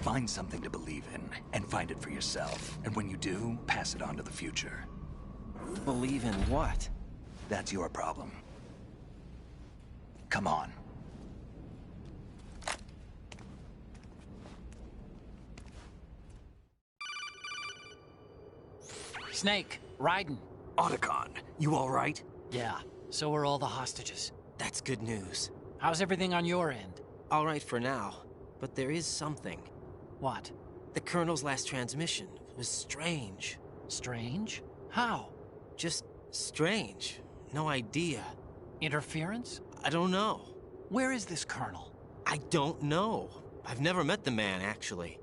Find something to believe in, and find it for yourself. And when you do, pass it on to the future. Believe in what? That's your problem. Come on. Snake, Raiden. Otacon, you all right? Yeah, so are all the hostages. That's good news. How's everything on your end? All right for now, but there is something. What? The Colonel's last transmission was strange. Strange? How? Just strange. No idea. Interference? I don't know. Where is this Colonel? I don't know. I've never met the man, actually.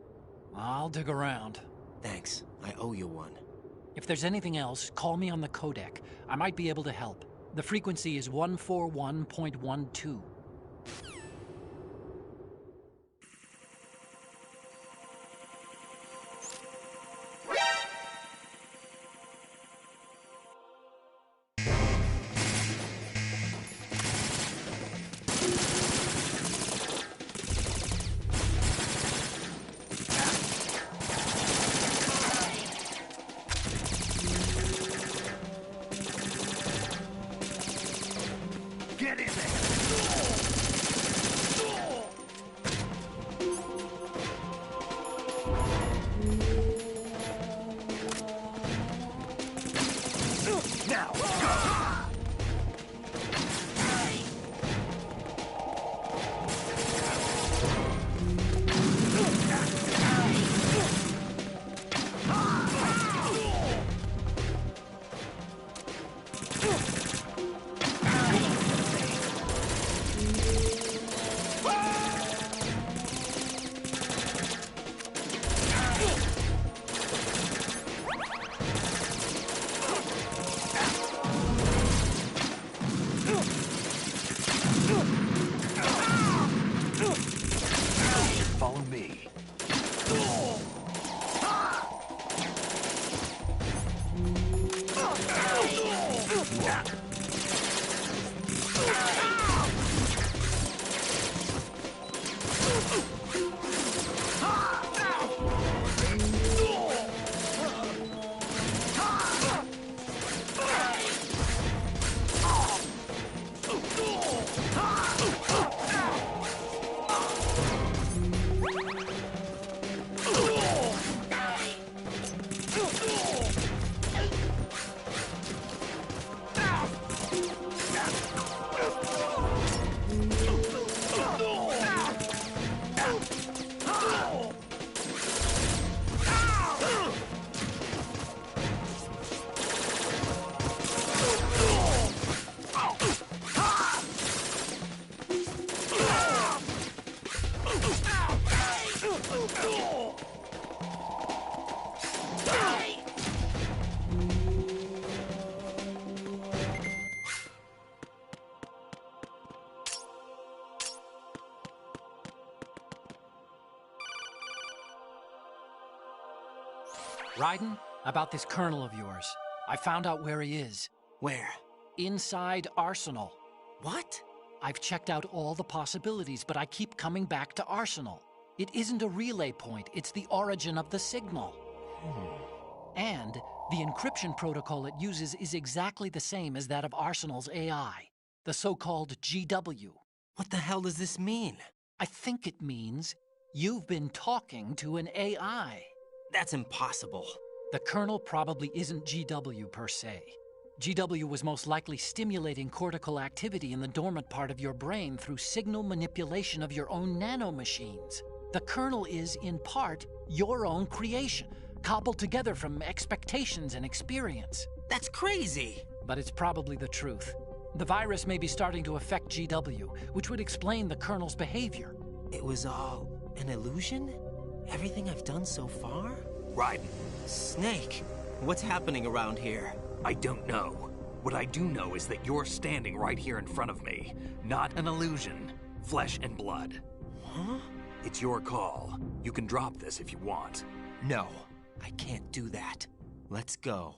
I'll dig around. Thanks. I owe you one. If there's anything else, call me on the codec. I might be able to help. The frequency is 141.12. Get in there! Now, go! Follow me. Raiden, about this Colonel of yours. I found out where he is. Where? Inside Arsenal. What? I've checked out all the possibilities, but I keep coming back to Arsenal. It isn't a relay point, it's the origin of the signal. And the encryption protocol it uses is exactly the same as that of Arsenal's AI, the so-called GW. What the hell does this mean? I think it means you've been talking to an AI. That's impossible. The Colonel probably isn't GW per se. GW was most likely stimulating cortical activity in the dormant part of your brain through signal manipulation of your own nanomachines. The Colonel is, in part, your own creation, cobbled together from expectations and experience. That's crazy! But it's probably the truth. The virus may be starting to affect GW, which would explain the Colonel's behavior. It was all an illusion? Everything I've done so far? Raiden. Snake, what's happening around here? I don't know. What I do know is that you're standing right here in front of me. Not an illusion. Flesh and blood. Huh? It's your call. You can drop this if you want. No, I can't do that. Let's go.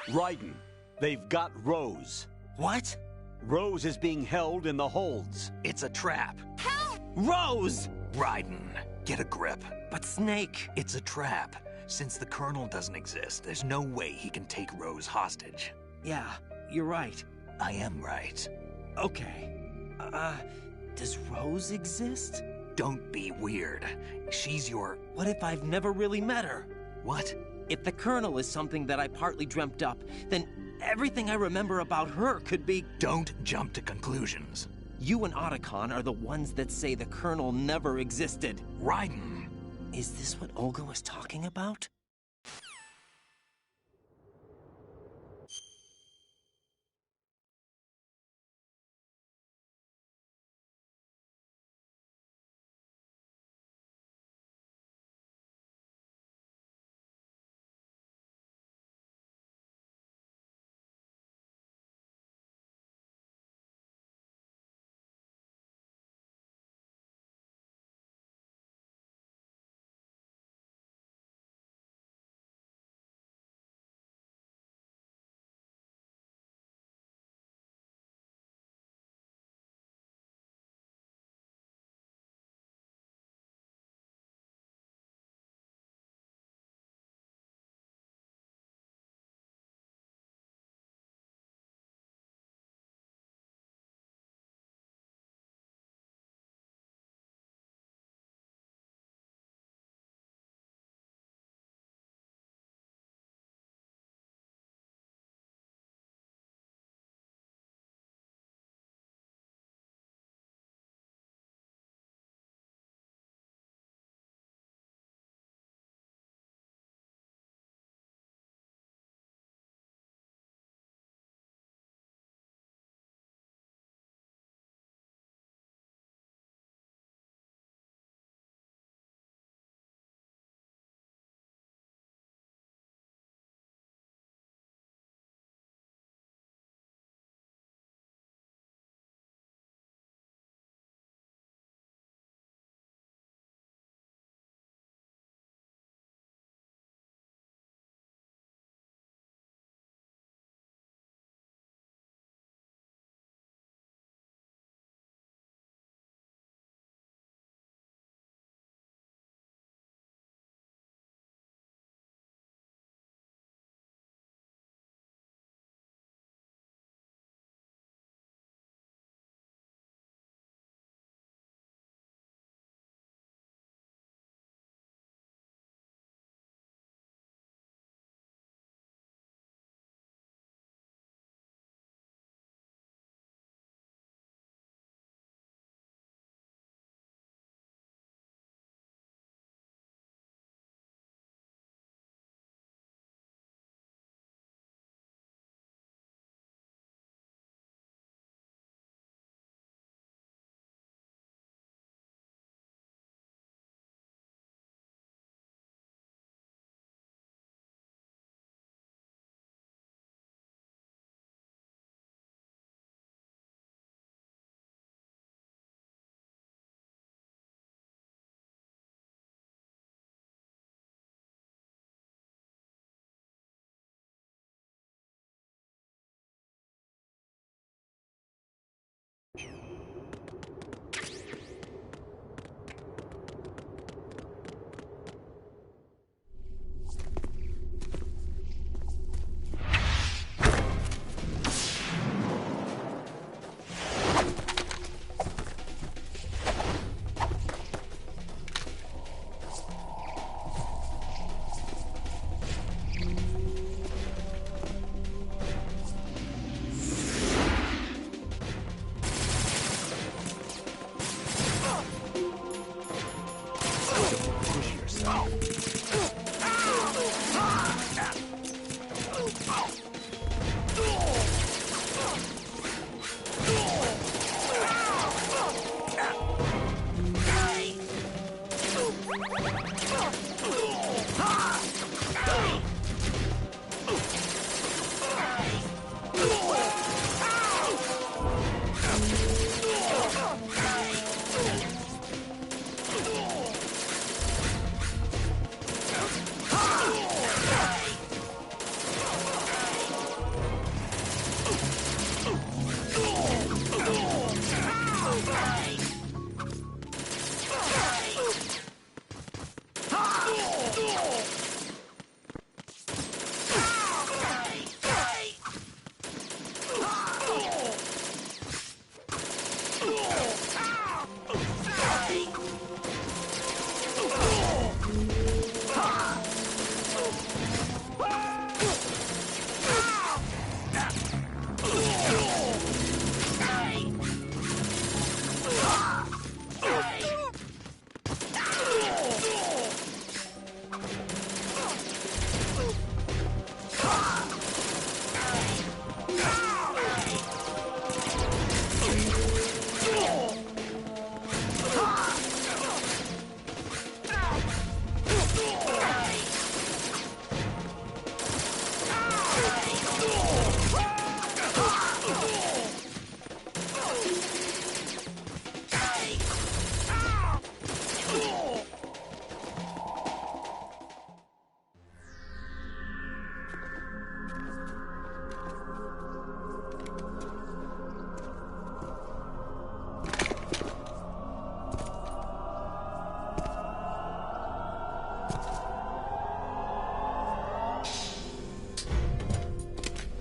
Raiden, They've got Rose. What? Rose is being held in the holds. It's a trap. Rose! Raiden, get a grip. But Snake... It's a trap. Since the Colonel doesn't exist, there's no way he can take Rose hostage. Yeah, you're right. I am right. Okay. Does Rose exist? Don't be weird. She's your... What if I've never really met her? What? If the Colonel is something that I partly dreamt up, then everything I remember about her could be... Don't jump to conclusions. You and Otacon are the ones that say the Colonel never existed. Raiden. Is this what Olga was talking about?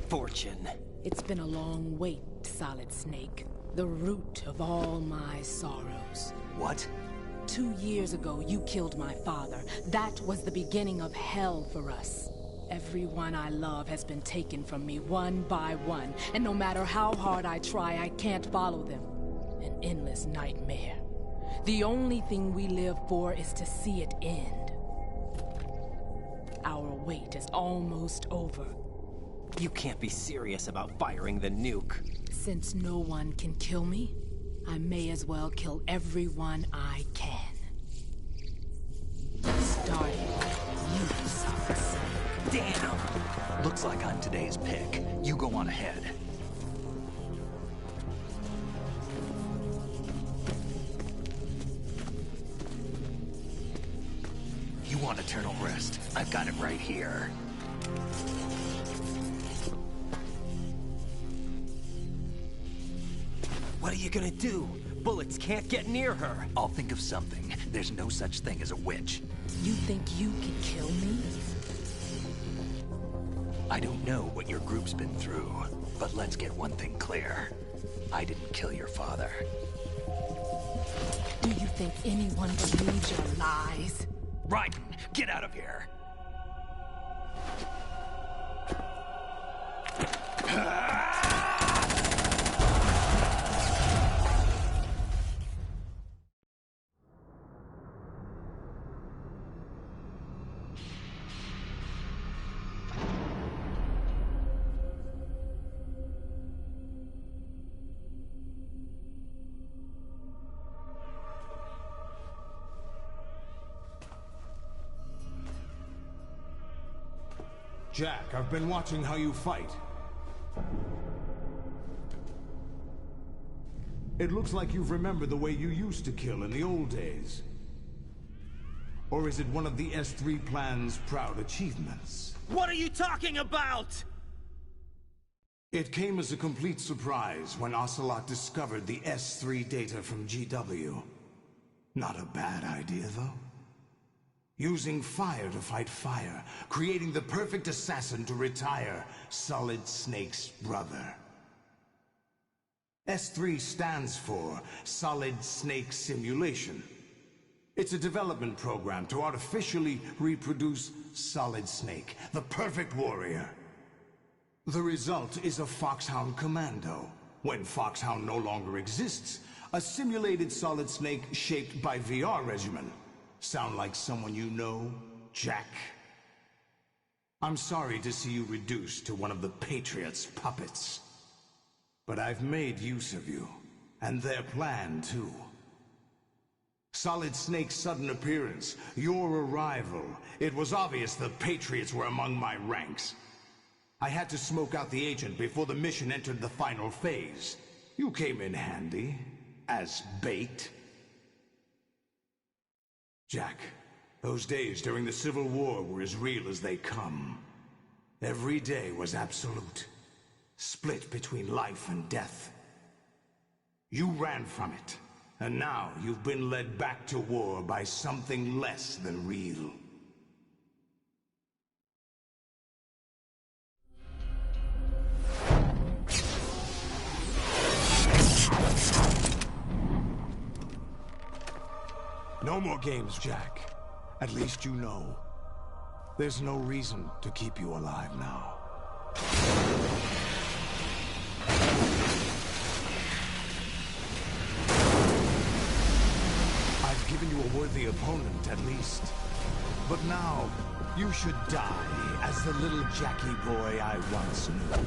fortune. It's been a long wait, Solid Snake. The root of all my sorrows. What? 2 years ago, you killed my father. That was the beginning of hell for us. Everyone I love has been taken from me one by one, and no matter how hard I try, I can't follow them. An endless nightmare. The only thing we live for is to see it end. Our wait is almost over. You can't be serious about firing the nuke. Since no one can kill me, I may as well kill everyone I can. Starting with you, Solid Snake. Damn! Looks like I'm today's pick. You go on ahead. You want eternal rest? I've got it right here. What are you gonna do? Bullets can't get near her. I'll think of something. There's no such thing as a witch. You think you can kill me? I don't know what your group's been through, but let's get one thing clear. I didn't kill your father. Do you think anyone believes your lies? Raiden, get out of here! Jack, I've been watching how you fight. It looks like you've remembered the way you used to kill in the old days. Or is it one of the S3 plan's proud achievements? What are you talking about? It came as a complete surprise when Ocelot discovered the S3 data from GW. Not a bad idea, though. Using fire to fight fire, creating the perfect assassin to retire Solid Snake's brother. S3 stands for Solid Snake Simulation. It's a development program to artificially reproduce Solid Snake, the perfect warrior. The result is a Foxhound Commando. When Foxhound no longer exists, a simulated Solid Snake shaped by VR regimen. Sound like someone you know, Jack? I'm sorry to see you reduced to one of the Patriots' puppets. But I've made use of you, and their plan too. Solid Snake's sudden appearance, your arrival, it was obvious the Patriots were among my ranks. I had to smoke out the agent before the mission entered the final phase. You came in handy, as bait. Jack, those days during the Civil War were as real as they come. Every day was absolute, split between life and death. You ran from it, and now you've been led back to war by something less than real. No more games, Jack. At least you know. There's no reason to keep you alive now. I've given you a worthy opponent, at least. But now, you should die as the little Jackie boy I once knew.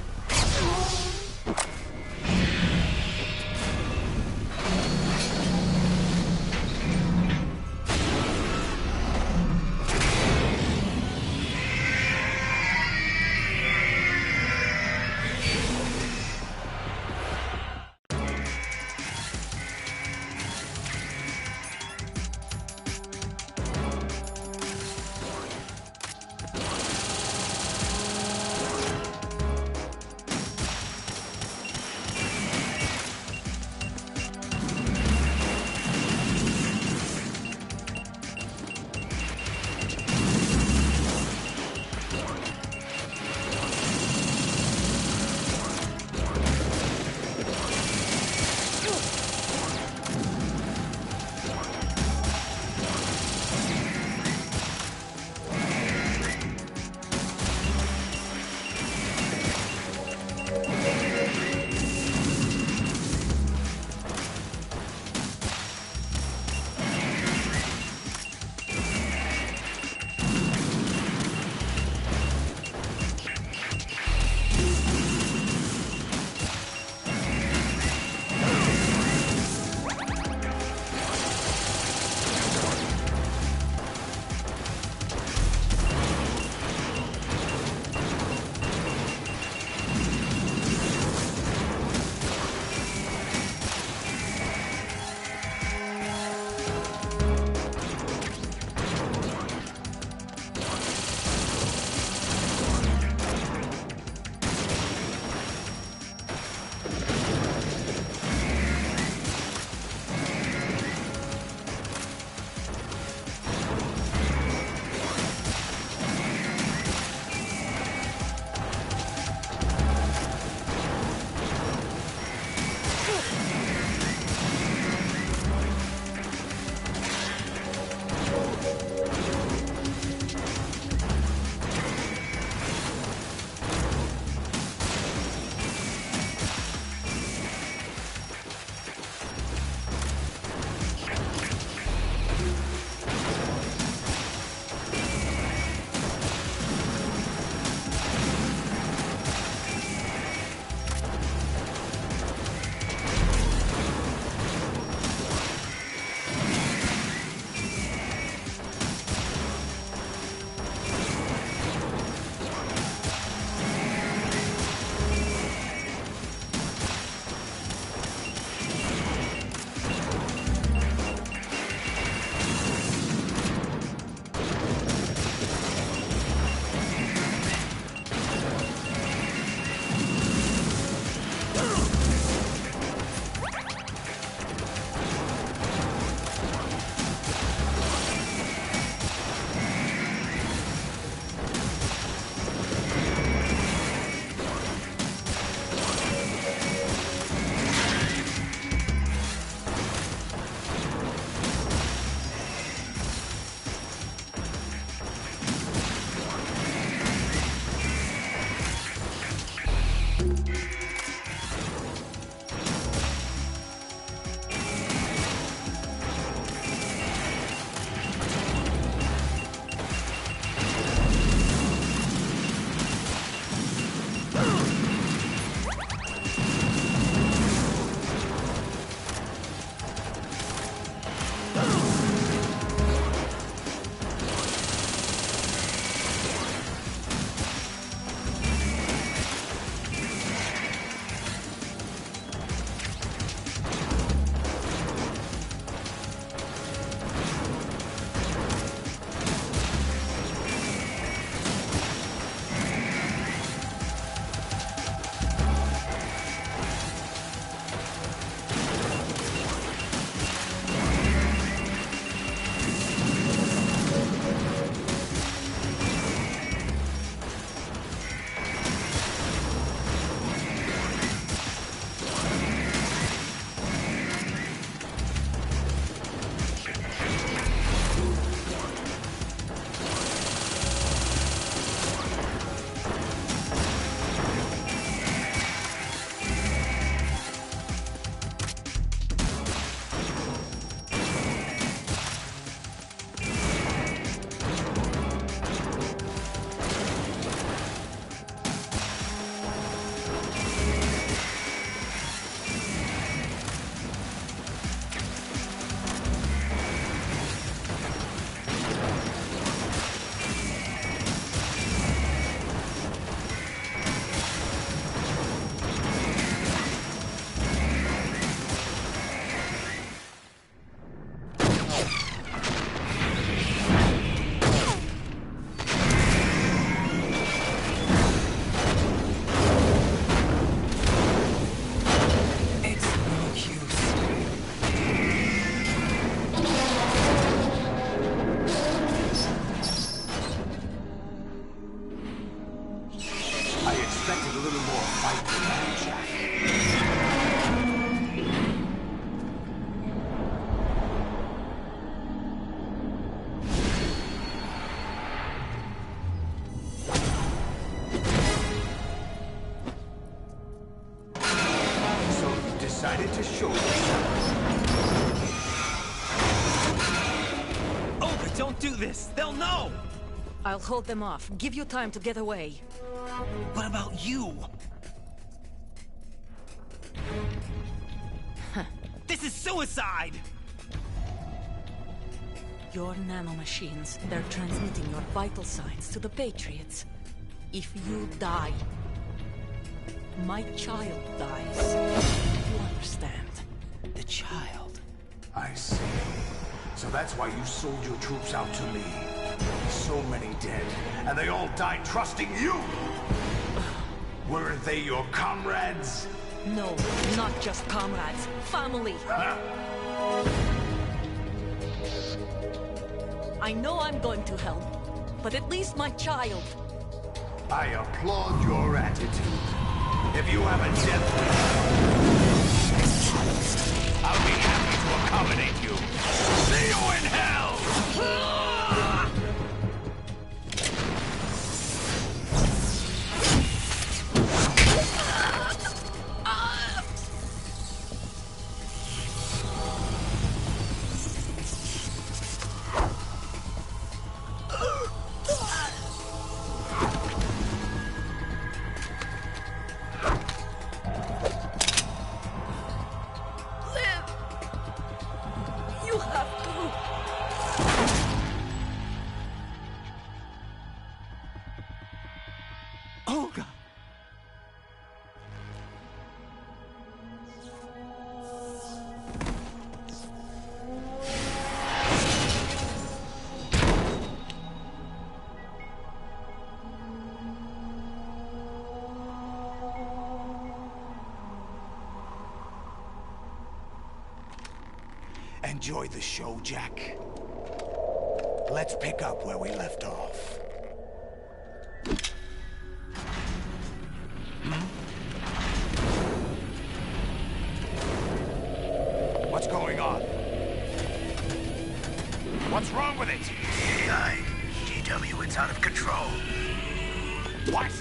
decided to show yourself. Olga, don't do this! They'll know! I'll hold them off. Give you time to get away. What about you? This is suicide! Your nanomachines, they're transmitting your vital signs to the Patriots. If you die, my child dies. You understand? The child. I see. So that's why you sold your troops out to me. So many dead, and they all died trusting you! Weren't they your comrades? No, not just comrades. Family. Huh? I know I'm going to hell, but at least my child. I applaud your attitude. If you have a death wish, I'll be happy to accommodate you. See you in hell! You have to. Olga! Enjoy the show, Jack. Let's pick up where we left off. What's going on? What's wrong with it? AI, GW, it's out of control. What?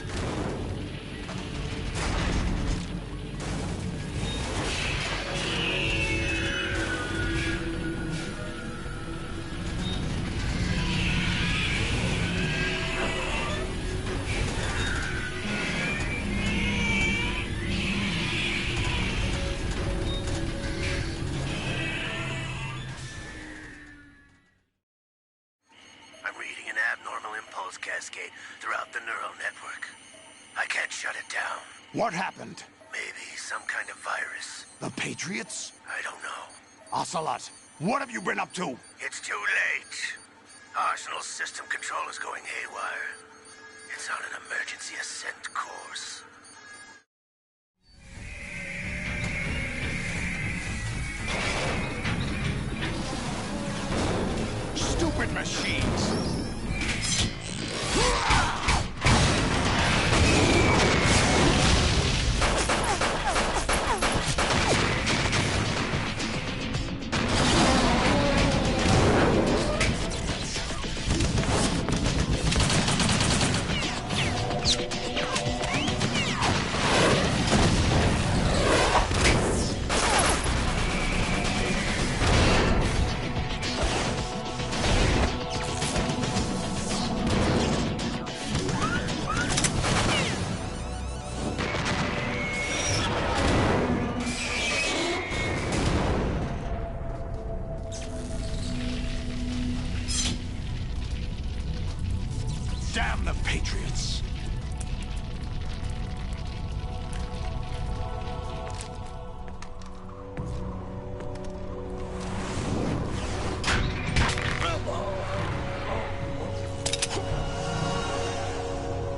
I'm reading an abnormal impulse cascade throughout the neural network. I can't shut it down. What happened? Maybe some kind of virus. The Patriots? I don't know. Ocelot, what have you been up to? It's too late. Arsenal's system control is going haywire. It's on an emergency ascent course. Stupid machines! Damn the Patriots!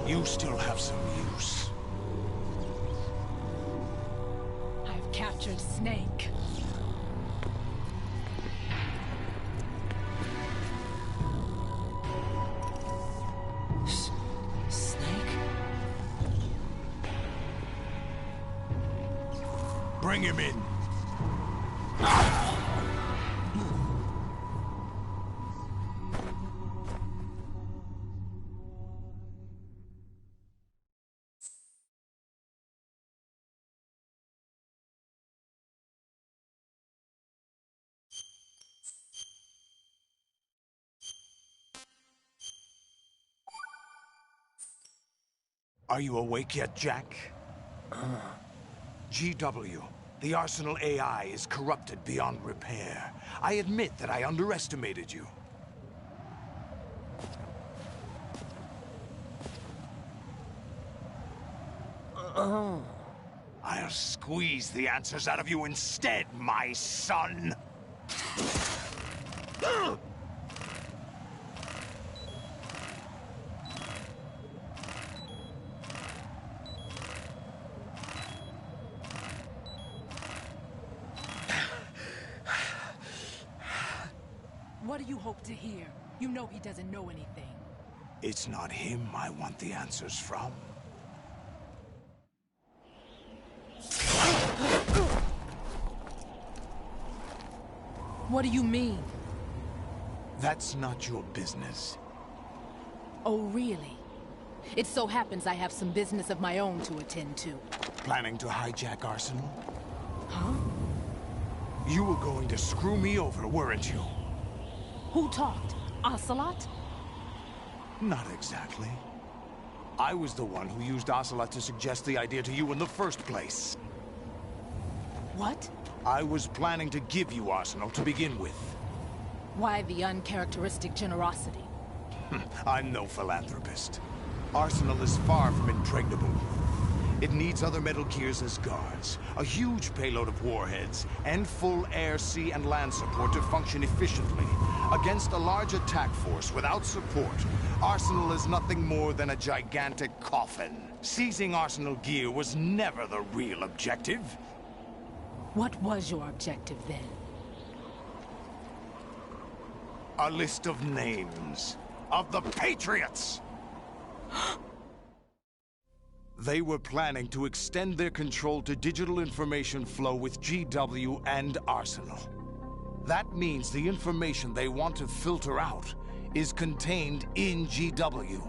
You still have some use. I've captured Snake. Snake? Bring him in. Are you awake yet, Jack? GW, the Arsenal AI is corrupted beyond repair. I admit that I underestimated you. I'll squeeze the answers out of you instead, my son! What do you hope to hear? You know he doesn't know anything. It's not him I want the answers from. What do you mean? That's not your business. Oh, really? It so happens I have some business of my own to attend to. Planning to hijack Arsenal? Huh? You were going to screw me over, weren't you? Who talked? Ocelot? Not exactly. I was the one who used Ocelot to suggest the idea to you in the first place. What? I was planning to give you Arsenal to begin with. Why the uncharacteristic generosity? I'm no philanthropist. Arsenal is far from impregnable. It needs other Metal Gears as guards, a huge payload of warheads, and full air, sea, and land support to function efficiently. Against a large attack force without support, Arsenal is nothing more than a gigantic coffin. Seizing Arsenal gear was never the real objective. What was your objective then? A list of names of the Patriots! They were planning to extend their control to digital information flow with GW and Arsenal. That means the information they want to filter out is contained in GW,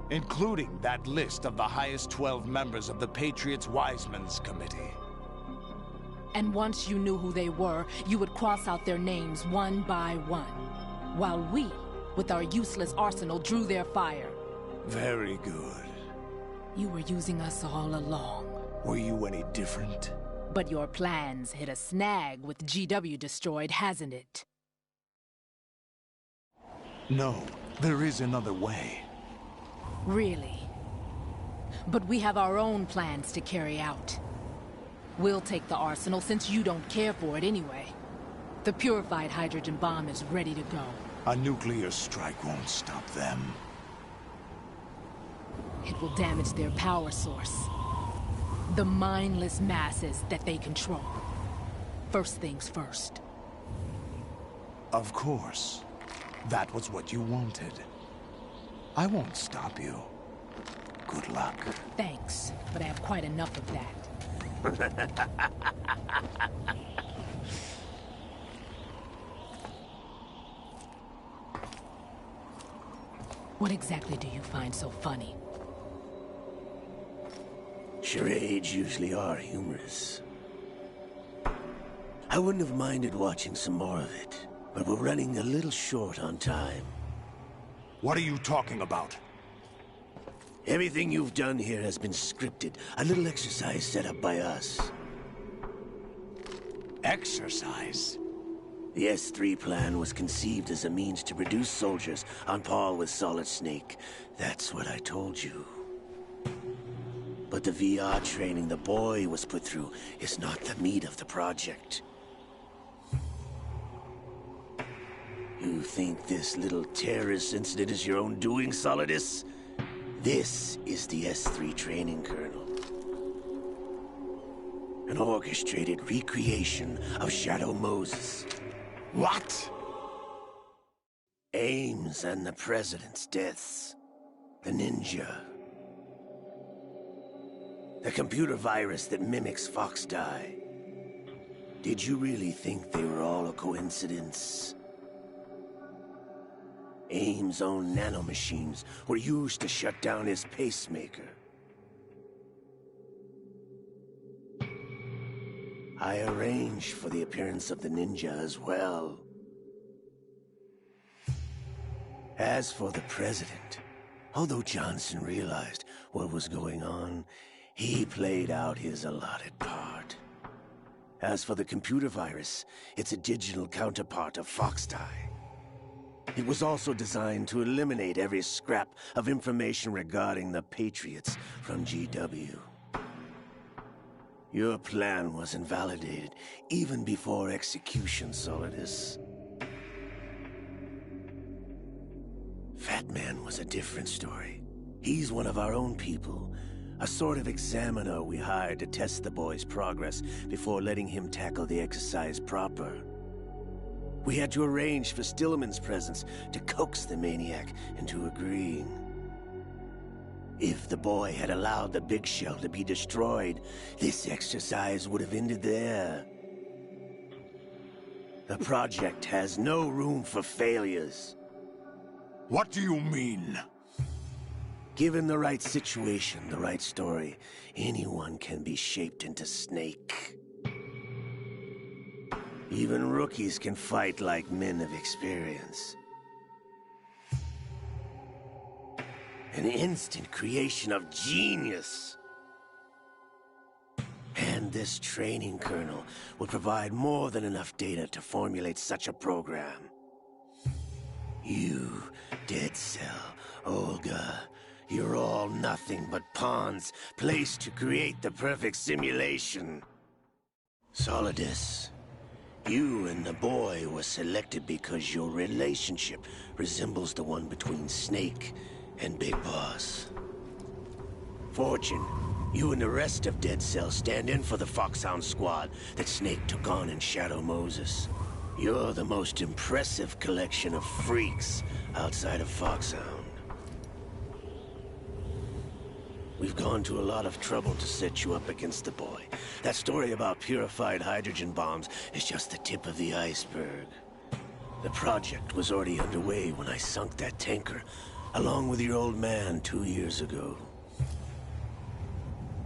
including that list of the highest 12 members of the Patriots' Wiseman's Committee. And once you knew who they were, you would cross out their names one by one, while we, with our useless arsenal, drew their fire. Very good. You were using us all along. Were you any different? But your plans hit a snag with GW destroyed, hasn't it? No, there is another way. Really? But we have our own plans to carry out. We'll take the arsenal since you don't care for it anyway. The purified hydrogen bomb is ready to go. A nuclear strike won't stop them. It will damage their power source. The mindless masses that they control. First things first. Of course. That was what you wanted. I won't stop you. Good luck. Thanks, but I have quite enough of that. What exactly do you find so funny? Charades usually are humorous. I wouldn't have minded watching some more of it, but we're running a little short on time. What are you talking about? Everything you've done here has been scripted. A little exercise set up by us. Exercise? The S3 plan was conceived as a means to produce soldiers on par with Solid Snake. That's what I told you. But the VR training the boy was put through is not the meat of the project. You think this little terrorist incident is your own doing, Solidus? This is the S3 training kernel. An orchestrated recreation of Shadow Moses. What? Ames and the President's deaths. The ninja. The computer virus that mimics Fox Die. Did you really think they were all a coincidence? Ames' own nanomachines were used to shut down his pacemaker. I arranged for the appearance of the ninja as well. As for the President, Although Johnson realized what was going on, he played out his allotted part. As for the computer virus, it's a digital counterpart of Foxtie. It was also designed to eliminate every scrap of information regarding the Patriots from GW. Your plan was invalidated even before execution, Solidus. Fat Man was a different story. He's one of our own people, a sort of examiner we hired to test the boy's progress before letting him tackle the exercise proper. We had to arrange for Stillman's presence to coax the maniac into agreeing. If the boy had allowed the big shell to be destroyed, this exercise would have ended there. The project has no room for failures. What do you mean? Given the right situation, the right story, anyone can be shaped into Snake. Even rookies can fight like men of experience. An instant creation of genius. And this training kernel will provide more than enough data to formulate such a program. You, Dead Cell, Olga, you're all nothing but pawns placed to create the perfect simulation. Solidus, you and the boy were selected because your relationship resembles the one between Snake and Big Boss. Fortune, you and the rest of Dead Cell stand in for the Foxhound squad that Snake took on in Shadow Moses. You're the most impressive collection of freaks outside of Foxhound. We've gone to a lot of trouble to set you up against the boy. That story about purified hydrogen bombs is just the tip of the iceberg. The project was already underway when I sunk that tanker, along with your old man 2 years ago.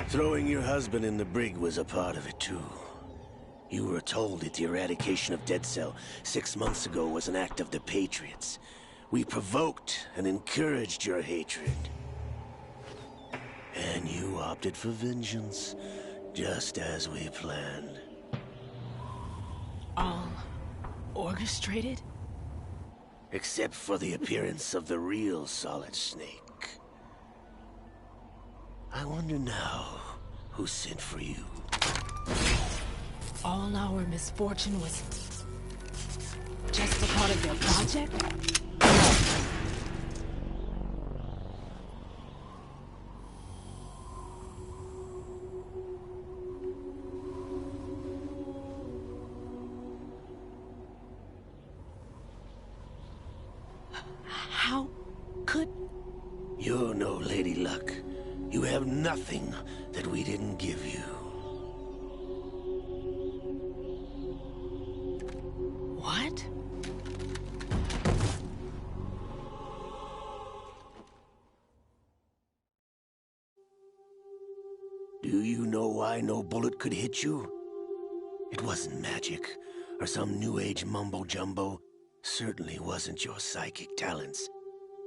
Throwing your husband in the brig was a part of it too. You were told that the eradication of Dead Cell 6 months ago was an act of the Patriots. We provoked and encouraged your hatred. And you opted for vengeance, just as we planned. All orchestrated? Except for the appearance of the real Solid Snake. I wonder now who sent for you. All our misfortune was just a part of their project? How could... You're no Lady Luck. You have nothing that we didn't give you. What? Do you know why no bullet could hit you? It wasn't magic, or some new age mumbo-jumbo. Certainly wasn't your psychic talents.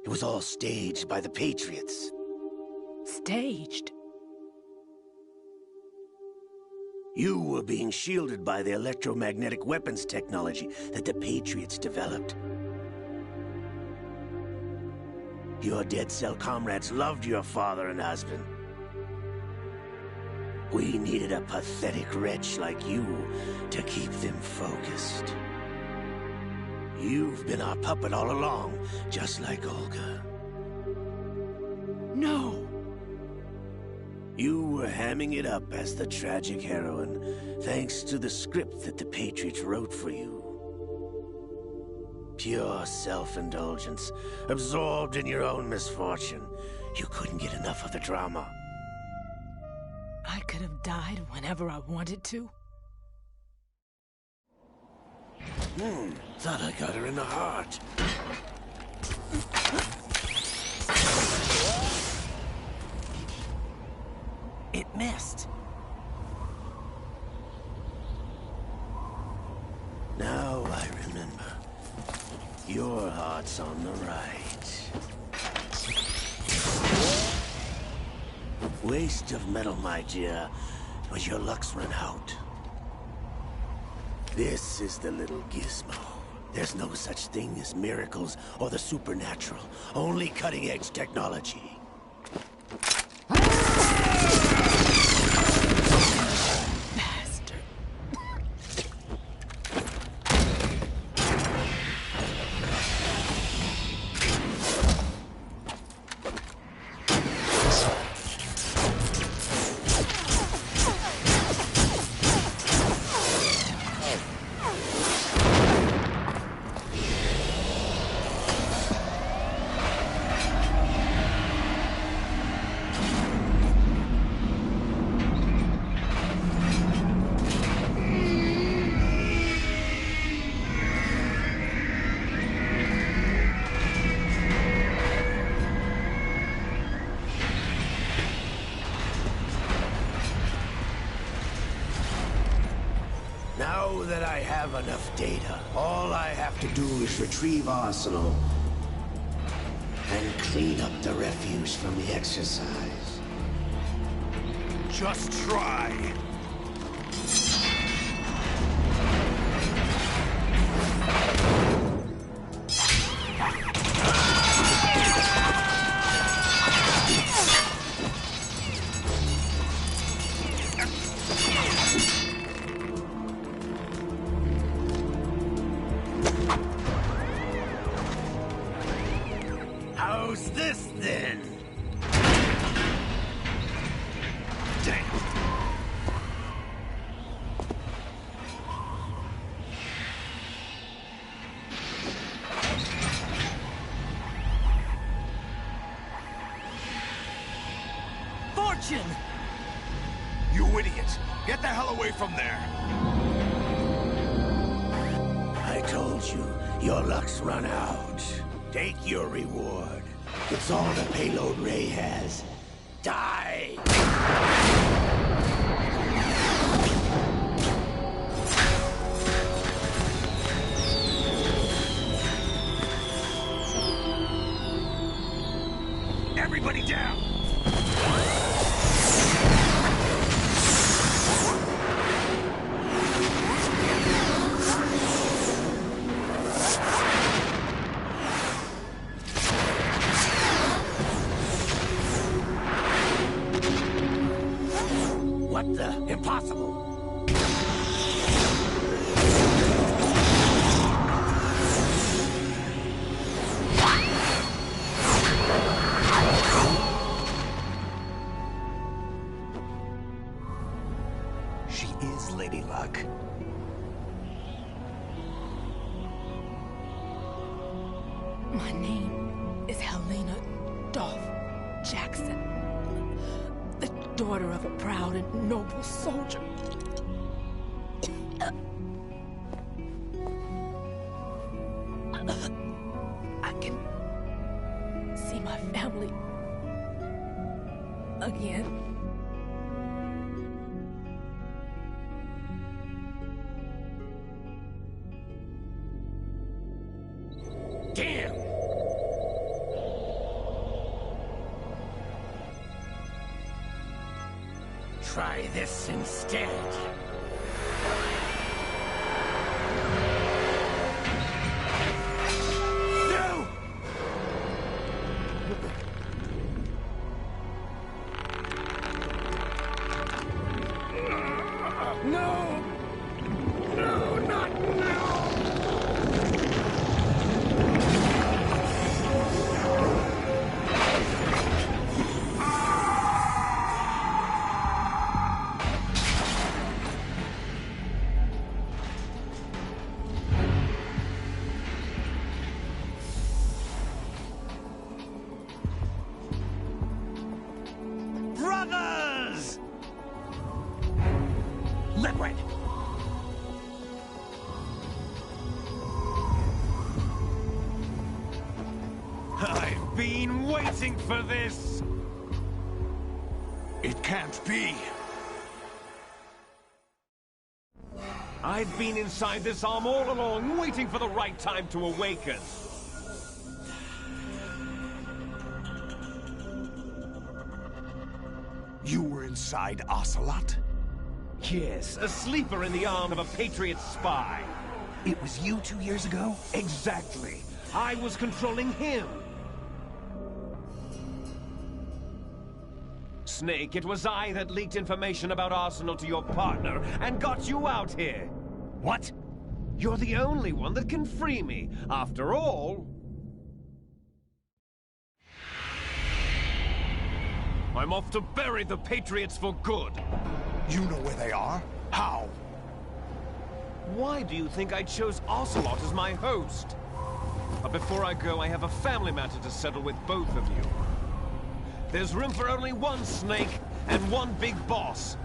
It was all staged by the Patriots. Staged? You were being shielded by the electromagnetic weapons technology that the Patriots developed. Your Dead Cell comrades loved your father and husband. We needed a pathetic wretch like you to keep them focused. You've been our puppet all along, just like Olga. No! You were hamming it up as the tragic heroine, thanks to the script that the Patriots wrote for you. Pure self-indulgence, absorbed in your own misfortune. You couldn't get enough of the drama. I could have died whenever I wanted to. Thought I got her in the heart. It missed. Now I remember. Your heart's on the right. Waste of metal, my dear, but your luck's run out. This is the little gizmo. There's no such thing as miracles or the supernatural, only cutting-edge technology. Now that I have enough data, all I have to do is retrieve Arsenal and clean up the refuse from the exercise. Just try. How's this then? Damn. Fortune! You idiot! Get the hell away from there! I told you, your luck's run out. Take your reward. It's all the payload Ray has. Die! Everybody down! What the? Impossible! She is Lady Luck. My name is Helena Dolph Jackson, the daughter of a proud and noble soldier. I can see my family again. Damn! Try this instead. No! No! No, not now! Brothers! Liquid! I've been waiting for this! It can't be! I've been inside this arm all along, waiting for the right time to awaken. You were inside Ocelot? Yes, a sleeper in the arm of a Patriot spy. It was you 2 years ago? Exactly. I was controlling him. Snake, it was I that leaked information about Arsenal to your partner and got you out here. What? You're the only one that can free me. After all... I'm off to bury the Patriots for good. You know where they are? How? Why do you think I chose Ocelot as my host? But before I go, I have a family matter to settle with both of you. There's room for only one Snake and one big boss.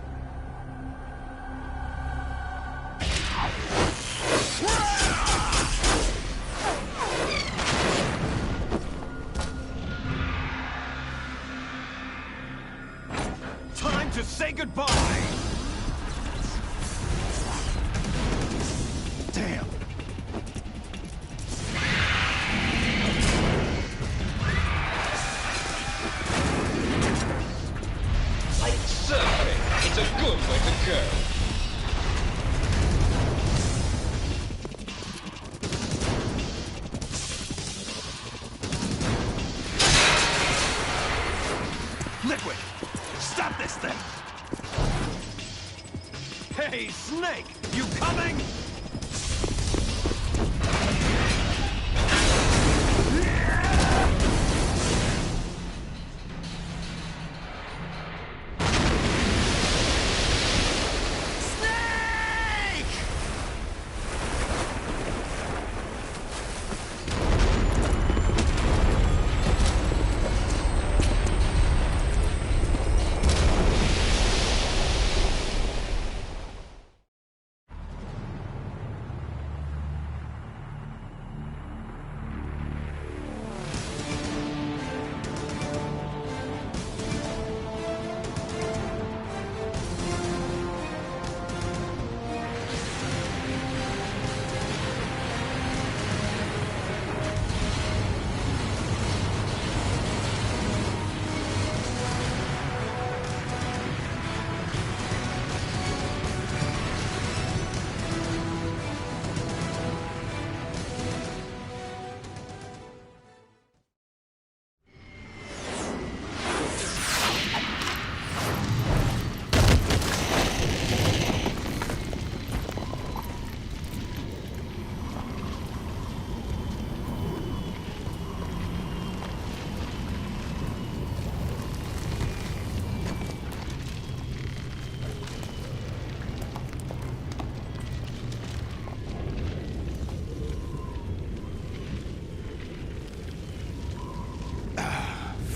Time to say goodbye! Damn. Like surfing, it's a good way to go. Liquid! Stop this thing! Hey, Snake! You coming?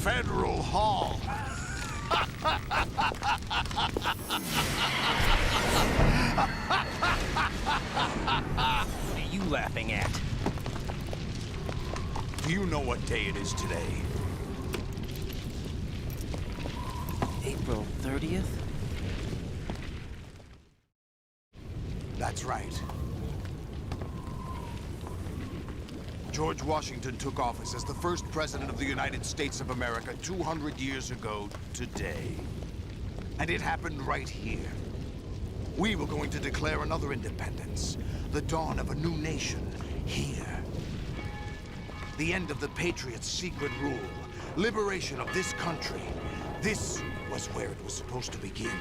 Federal Hall. What are you laughing at? Do you know what day it is today? April 30th? That's right. George Washington took office as the first president of the United States of America 200 years ago today. And it happened right here. We were going to declare another independence, the dawn of a new nation, here. The end of the Patriots' secret rule, liberation of this country. This was where it was supposed to begin.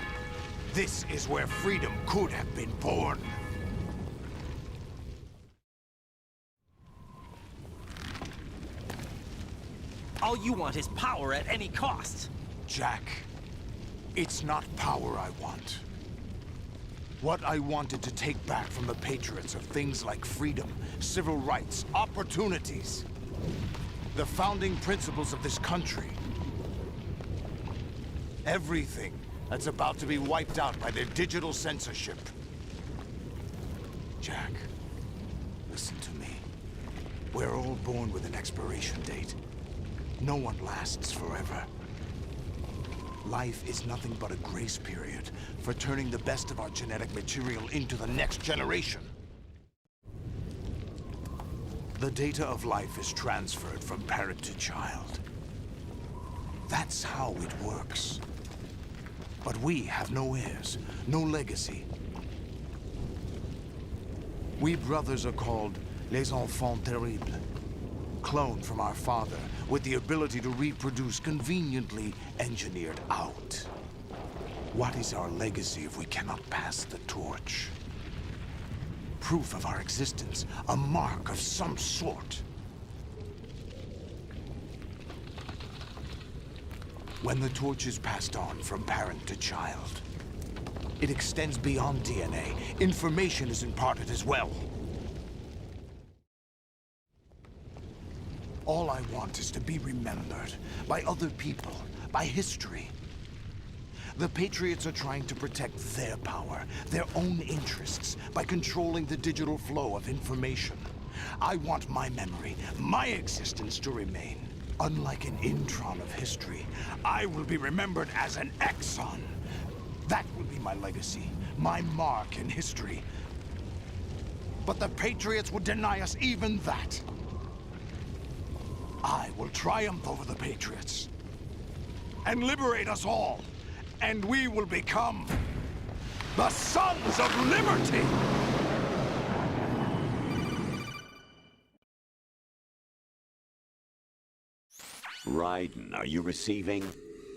This is where freedom could have been born. All you want is power at any cost. Jack, it's not power I want. What I wanted to take back from the Patriots are things like freedom, civil rights, opportunities. The founding principles of this country. Everything that's about to be wiped out by their digital censorship. Jack, listen to me. We're all born with an expiration date. No one lasts forever. Life is nothing but a grace period for turning the best of our genetic material into the next generation. The data of life is transferred from parent to child. That's how it works. But we have no heirs, no legacy. We brothers are called les enfants terribles. Cloned from our father, with the ability to reproduce conveniently engineered out. What is our legacy if we cannot pass the torch? Proof of our existence, a mark of some sort. When the torch is passed on from parent to child, it extends beyond DNA. Information is imparted as well. All I want is to be remembered by other people, by history. The Patriots are trying to protect their power, their own interests, by controlling the digital flow of information. I want my memory, my existence to remain. Unlike an intron of history, I will be remembered as an exon. That will be my legacy, my mark in history. But the Patriots would deny us even that. I will triumph over the Patriots and liberate us all, and we will become the Sons of Liberty! Raiden, are you receiving?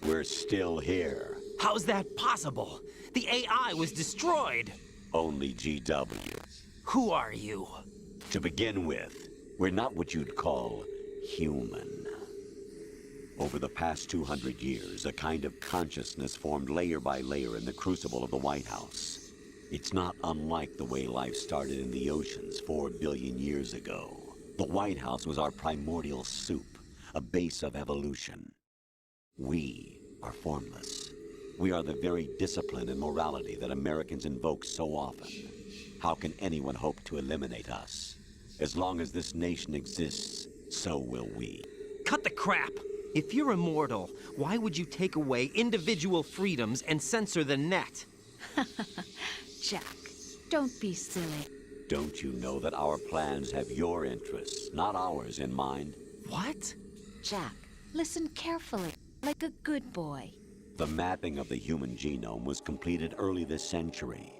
We're still here. How's that possible? The AI was destroyed. Only GW. Who are you? To begin with, we're not what you'd call human. Over the past 200 years, a kind of consciousness formed layer by layer in the crucible of the White House. It's not unlike the way life started in the oceans 4 billion years ago. The White House was our primordial soup, a base of evolution. We are formless. We are the very discipline and morality that Americans invoke so often. How can anyone hope to eliminate us? As long as this nation exists, so will we. Cut the crap! If you're immortal, why would you take away individual freedoms and censor the net? Jack, don't be silly. Don't you know that our plans have your interests, not ours, in mind? What? Jack, listen carefully, like a good boy. The mapping of the human genome was completed early this century.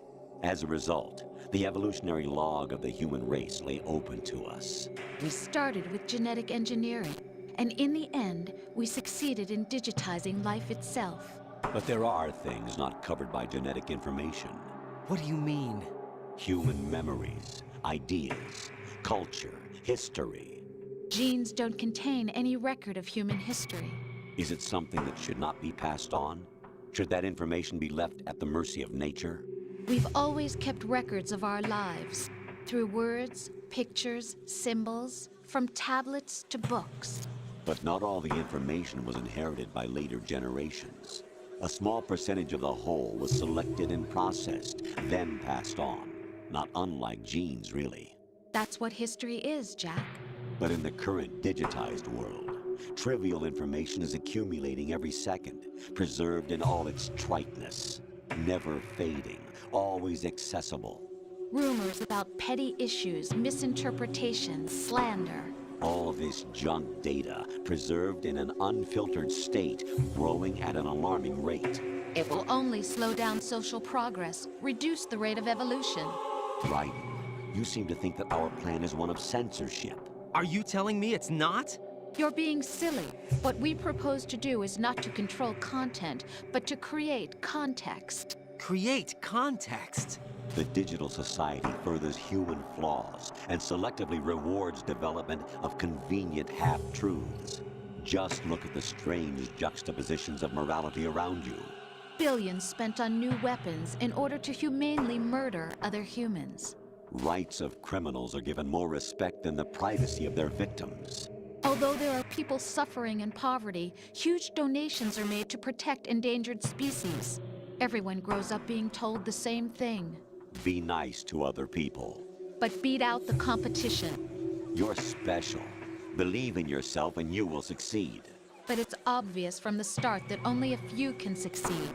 As a result, the evolutionary log of the human race lay open to us. We started with genetic engineering, and in the end, we succeeded in digitizing life itself. But there are things not covered by genetic information. What do you mean? Human memories, ideas, culture, history. Genes don't contain any record of human history. Is it something that should not be passed on? Should that information be left at the mercy of nature? We've always kept records of our lives, through words, pictures, symbols, from tablets to books. But not all the information was inherited by later generations. A small percentage of the whole was selected and processed, then passed on. Not unlike genes, really. That's what history is, Jack. But in the current digitized world, trivial information is accumulating every second, preserved in all its triteness, never fading, always accessible. Rumors about petty issues, misinterpretations, slander. All this junk data, preserved in an unfiltered state, growing at an alarming rate. It will only slow down social progress, reduce the rate of evolution. Right. You seem to think that our plan is one of censorship. Are you telling me it's not? You're being silly. What we propose to do is not to control content, but to create context. Create context? The digital society furthers human flaws and selectively rewards development of convenient half-truths. Just look at the strange juxtapositions of morality around you. Billions spent on new weapons in order to humanely murder other humans. Rights of criminals are given more respect than the privacy of their victims. Although there are people suffering in poverty, huge donations are made to protect endangered species. Everyone grows up being told the same thing. Be nice to other people. But beat out the competition. You're special. Believe in yourself and you will succeed. But it's obvious from the start that only a few can succeed.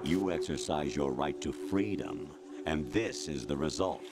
You exercise your right to freedom, and this is the result.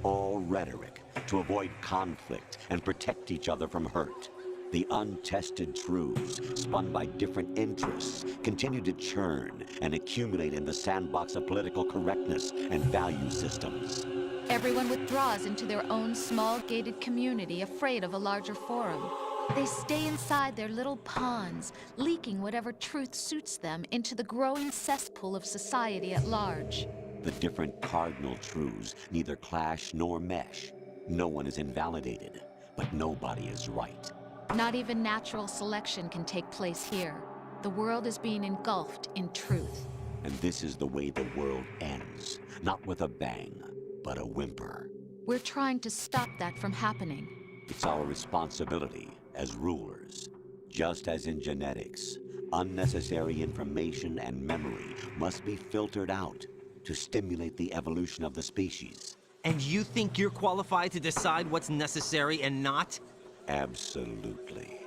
All rhetoric to avoid conflict and protect each other from hurt. The untested truths, spun by different interests, continue to churn and accumulate in the sandbox of political correctness and value systems. Everyone withdraws into their own small gated community, afraid of a larger forum. They stay inside their little ponds, leaking whatever truth suits them into the growing cesspool of society at large. The different cardinal truths neither clash nor mesh. No one is invalidated, but nobody is right. Not even natural selection can take place here. The world is being engulfed in truth. And this is the way the world ends. Not with a bang, but a whimper. We're trying to stop that from happening. It's our responsibility as rulers. Just as in genetics, unnecessary information and memory must be filtered out to stimulate the evolution of the species. And you think you're qualified to decide what's necessary and not? Absolutely.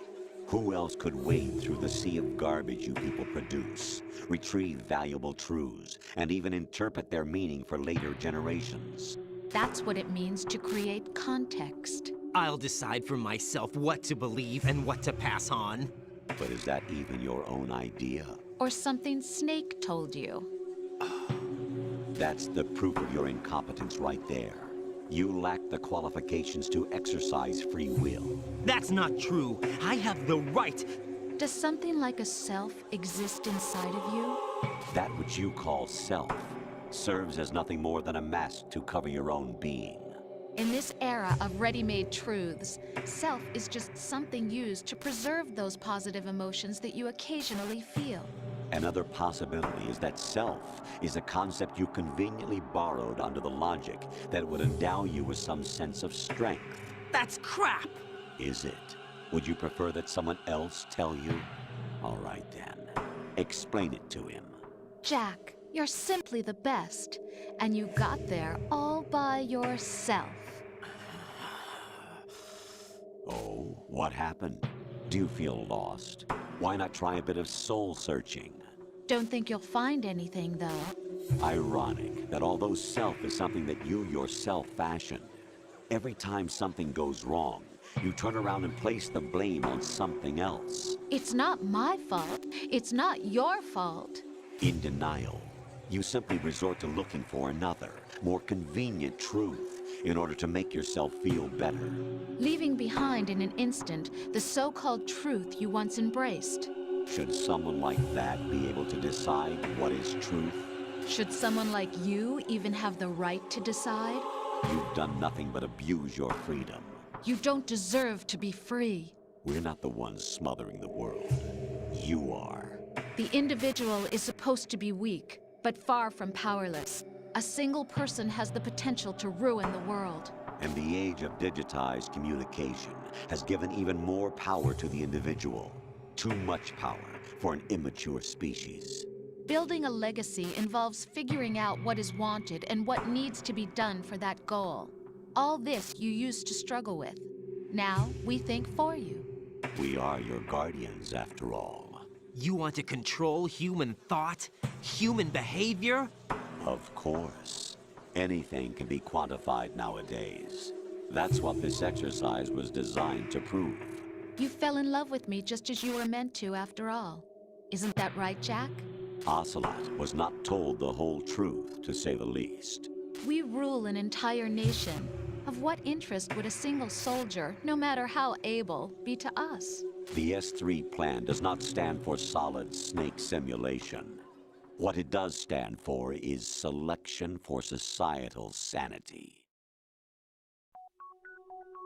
Who else could wade through the sea of garbage you people produce, retrieve valuable truths, and even interpret their meaning for later generations? That's what it means to create context. I'll decide for myself what to believe and what to pass on. But is that even your own idea? Or something Snake told you? That's the proof of your incompetence right there. You lack the qualifications to exercise free will. That's not true. I have the right. Does something like a self exist inside of you? That which you call self serves as nothing more than a mask to cover your own being. In this era of ready-made truths, self is just something used to preserve those positive emotions that you occasionally feel. Another possibility is that self is a concept you conveniently borrowed under the logic that would endow you with some sense of strength. That's crap! Is it? Would you prefer that someone else tell you? All right then. Explain it to him. Jack, you're simply the best, and you got there all by yourself. Oh, what happened? Do you feel lost? Why not try a bit of soul-searching? Don't think you'll find anything, though. Ironic that although self is something that you yourself fashioned, every time something goes wrong, you turn around and place the blame on something else. It's not my fault. It's not your fault. In denial, you simply resort to looking for another, more convenient truth in order to make yourself feel better. Leaving behind in an instant the so-called truth you once embraced. Should someone like that be able to decide what is truth? Should someone like you even have the right to decide? You've done nothing but abuse your freedom. You don't deserve to be free. We're not the ones smothering the world. You are. The individual is supposed to be weak, but far from powerless. A single person has the potential to ruin the world. And the age of digitized communication has given even more power to the individual. Too much power for an immature species. Building a legacy involves figuring out what is wanted and what needs to be done for that goal. All this you used to struggle with. Now, we think for you. We are your guardians, after all. You want to control human thought? Human behavior? Of course. Anything can be quantified nowadays. That's what this exercise was designed to prove. You fell in love with me just as you were meant to, after all. Isn't that right, Jack? Ocelot was not told the whole truth, to say the least. We rule an entire nation. Of what interest would a single soldier, no matter how able, be to us? The S3 plan does not stand for solid snake simulation. What it does stand for is selection for societal sanity.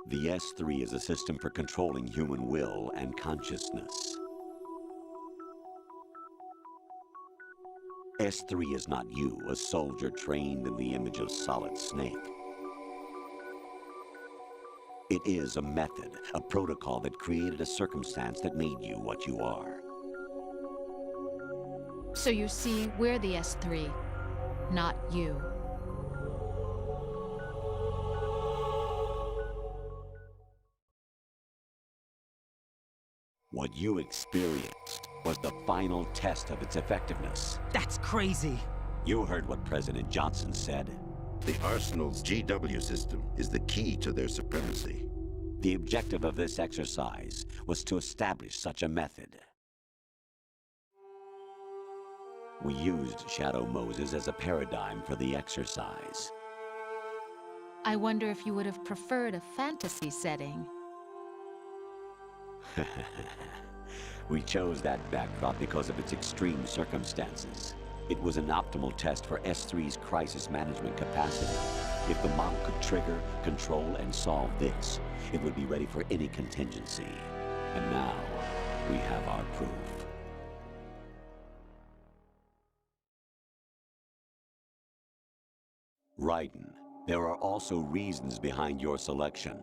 The S3 is a system for controlling human will and consciousness. S3 is not you, a soldier trained in the image of Solid Snake. It is a method, a protocol that created a circumstance that made you what you are. So you see, we're the S3, not you. What you experienced was the final test of its effectiveness. That's crazy. You heard what President Johnson said. The Arsenal's GW system is the key to their supremacy. The objective of this exercise was to establish such a method. We used Shadow Moses as a paradigm for the exercise. I wonder if you would have preferred a fantasy setting. We chose that backdrop because of its extreme circumstances. It was an optimal test for S3's crisis management capacity. If the model could trigger, control, and solve this, it would be ready for any contingency. And now, we have our proof. Raiden, there are also reasons behind your selection.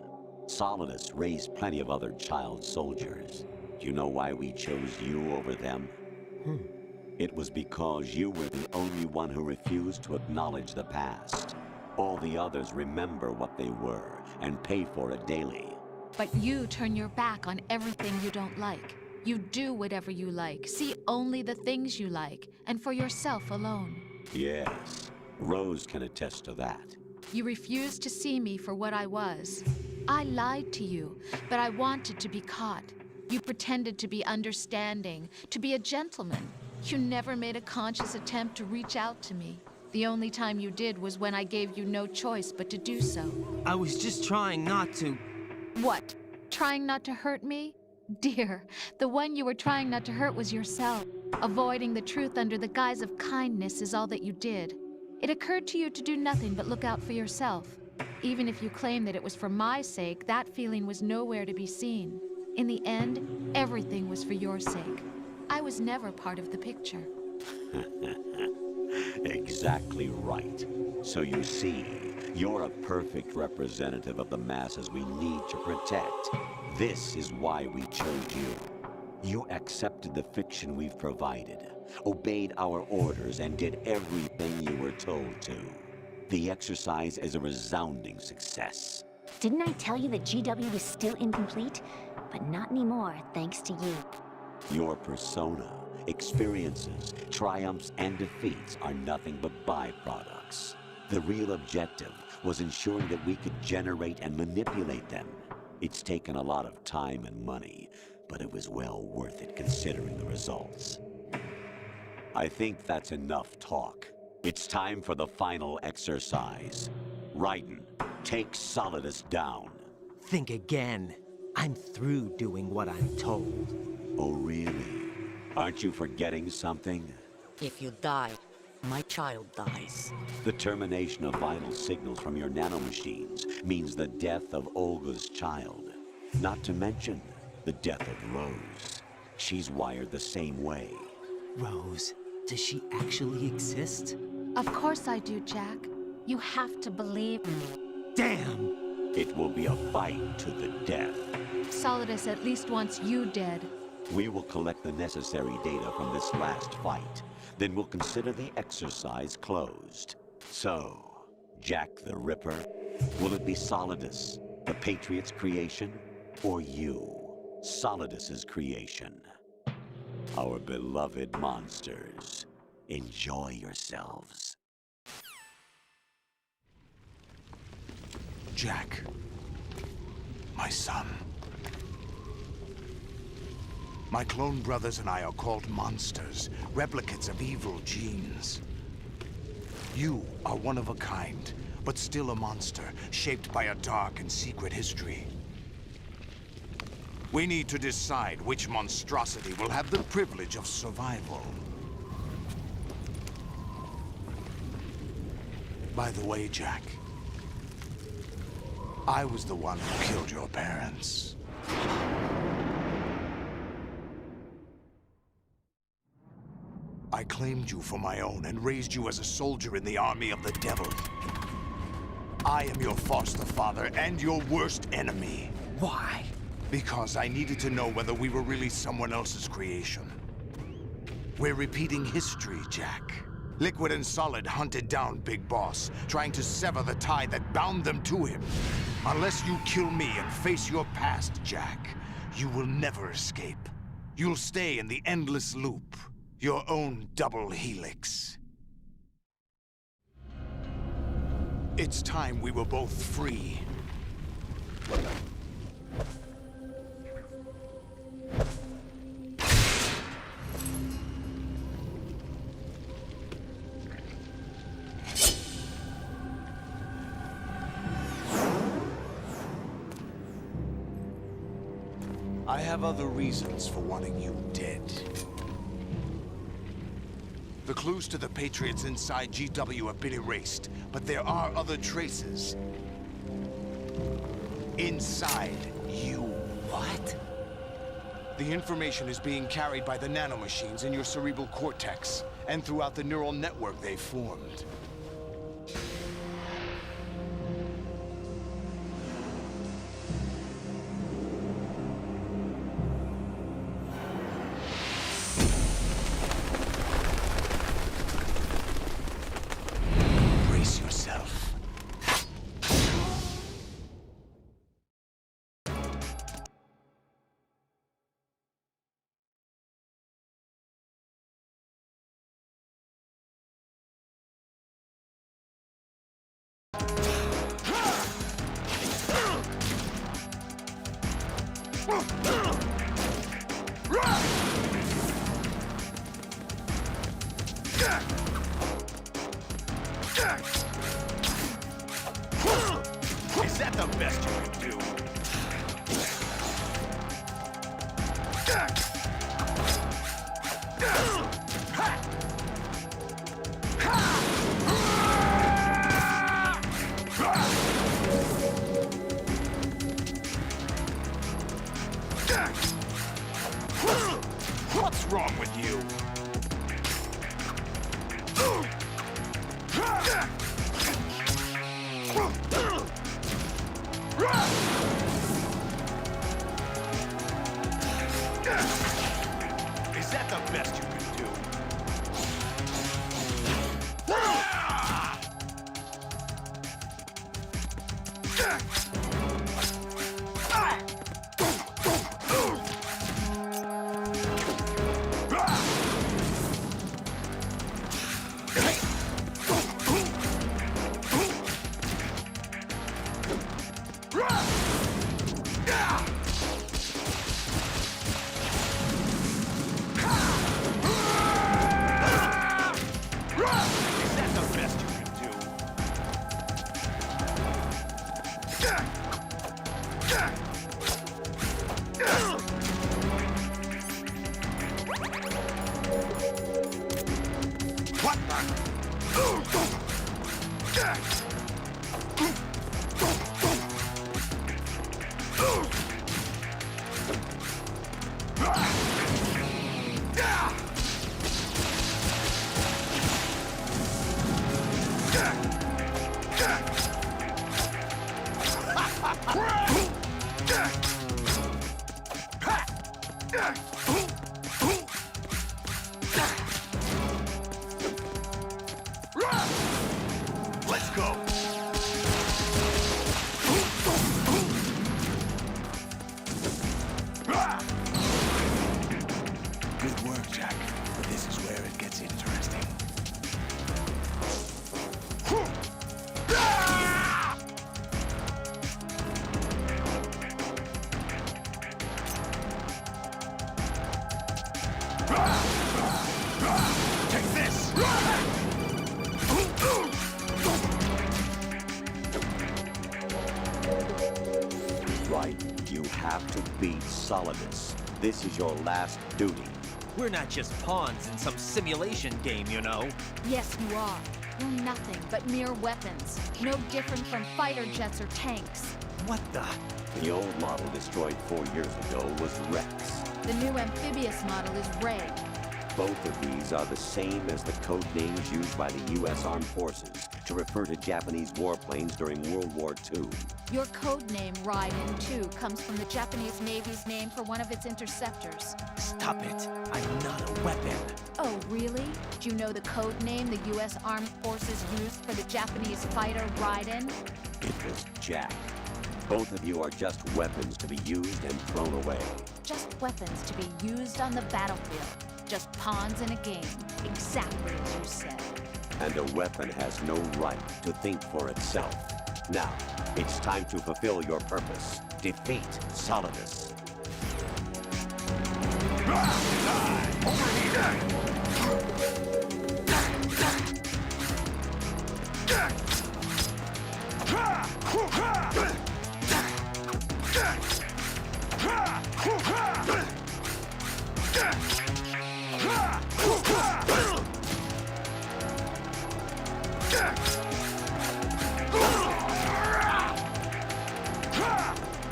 Solidus raised plenty of other child soldiers. Do you know why we chose you over them? It was because you were the only one who refused to acknowledge the past. All the others remember what they were and pay for it daily. But you turn your back on everything you don't like. You do whatever you like, see only the things you like, and for yourself alone. Yes, Rose can attest to that. You refused to see me for what I was. I lied to you, but I wanted to be caught. You pretended to be understanding, to be a gentleman. You never made a conscious attempt to reach out to me. The only time you did was when I gave you no choice but to do so. I was just trying not to... What? Trying not to hurt me? Dear, the one you were trying not to hurt was yourself. Avoiding the truth under the guise of kindness is all that you did. It occurred to you to do nothing but look out for yourself. Even if you claim that it was for my sake, that feeling was nowhere to be seen. In the end, everything was for your sake. I was never part of the picture. Exactly right. So you see, you're a perfect representative of the masses we need to protect. This is why we chose you. You accepted the fiction we've provided, obeyed our orders, and did everything you were told to. The exercise is a resounding success. Didn't I tell you that GW was still incomplete? But not anymore, thanks to you. Your persona, experiences, triumphs, and defeats are nothing but byproducts. The real objective was ensuring that we could generate and manipulate them. It's taken a lot of time and money, but it was well worth it considering the results. I think that's enough talk. It's time for the final exercise. Raiden, take Solidus down. Think again. I'm through doing what I'm told. Oh, really? Aren't you forgetting something? If you die, my child dies. The termination of vital signals from your nanomachines means the death of Olga's child. Not to mention the death of Rose. She's wired the same way. Rose, does she actually exist? Of course I do, Jack. You have to believe me. Damn! It will be a fight to the death. Solidus at least wants you dead. We will collect the necessary data from this last fight. Then we'll consider the exercise closed. So, Jack the Ripper, will it be Solidus, the Patriot's creation, or you, Solidus's creation? Our beloved monsters, enjoy yourselves. Jack, my son. My clone brothers and I are called monsters, replicates of evil genes. You are one of a kind, but still a monster, shaped by a dark and secret history. We need to decide which monstrosity will have the privilege of survival. By the way, Jack, I was the one who killed your parents. I claimed you for my own and raised you as a soldier in the army of the devil. I am your foster father and your worst enemy. Why? Because I needed to know whether we were really someone else's creation. We're repeating history, Jack. Liquid and Solid hunted down Big Boss, trying to sever the tie that bound them to him. Unless you kill me and face your past, Jack, you will never escape. You'll stay in the endless loop. Your own double helix. It's time we were both free. I have other reasons for wanting you dead. The clues to the Patriots inside GW have been erased, but there are other traces. Inside you. What? The information is being carried by the nanomachines in your cerebral cortex, and throughout the neural network they've formed. Brace yourself. Is that the best you can do? What's wrong with you? Is that the best you can do? Let's go. Good work, Jack. But this is where it gets interesting. Take this! Right, you have to beat Solidus. This is your last duty. We're not just pawns in some simulation game, you know. Yes, you are. You're nothing but mere weapons. No different from fighter jets or tanks. What the? The old model destroyed 4 years ago was Rex. The new amphibious model is Ray. Both of these are the same as the code names used by the U.S. Armed Forces to refer to Japanese warplanes during World War II. Your code name, Raiden 2, comes from the Japanese Navy's name for one of its interceptors. Stop it. I'm not a weapon. Oh, really? Do you know the code name the U.S. Armed Forces used for the Japanese fighter Raiden? It was Jack. Both of you are just weapons to be used and thrown away. Just weapons to be used on the battlefield. Just pawns in a game. Exactly as you said. And a weapon has no right to think for itself. Now, it's time to fulfill your purpose. Defeat Solidus. Over here!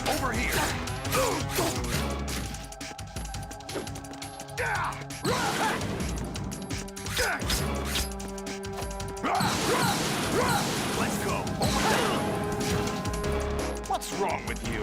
Over here! Let's go! Over there! What's wrong with you?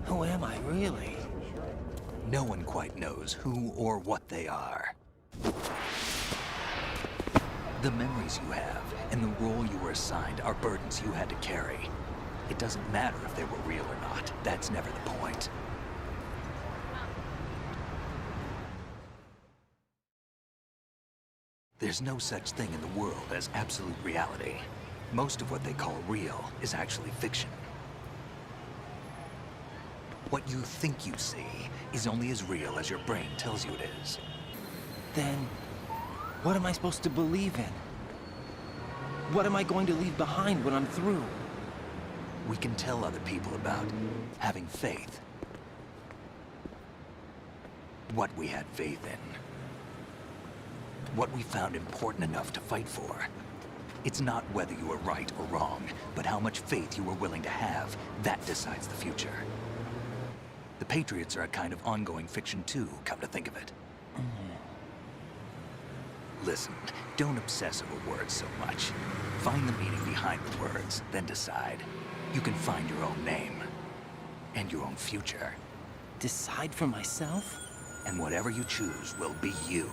Who am I, really? No one quite knows who or what they are. The memories you have and the role you were assigned are burdens you had to carry. It doesn't matter if they were real or not. That's never the point. There's no such thing in the world as absolute reality. Most of what they call real is actually fiction. What you think you see is only as real as your brain tells you it is. Then, what am I supposed to believe in? What am I going to leave behind when I'm through? We can tell other people about having faith. What we had faith in. What we found important enough to fight for. It's not whether you were right or wrong, but how much faith you were willing to have. That decides the future. The Patriots are a kind of ongoing fiction too, come to think of it. Listen, don't obsess over words so much. Find the meaning behind the words, then decide. You can find your own name. And your own future. Decide for myself? And whatever you choose will be you.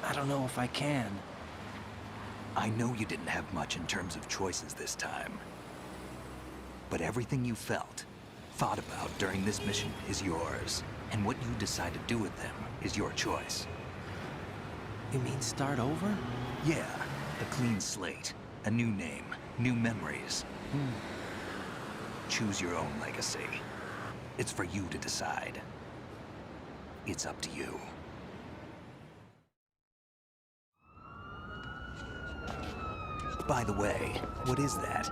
I don't know if I can. I know you didn't have much in terms of choices this time. But everything you felt, thought about during this mission is yours. And what you decide to do with them is your choice. You mean start over? Yeah, a clean slate, a new name, new memories. Choose your own legacy. It's for you to decide. It's up to you. By the way, what is that?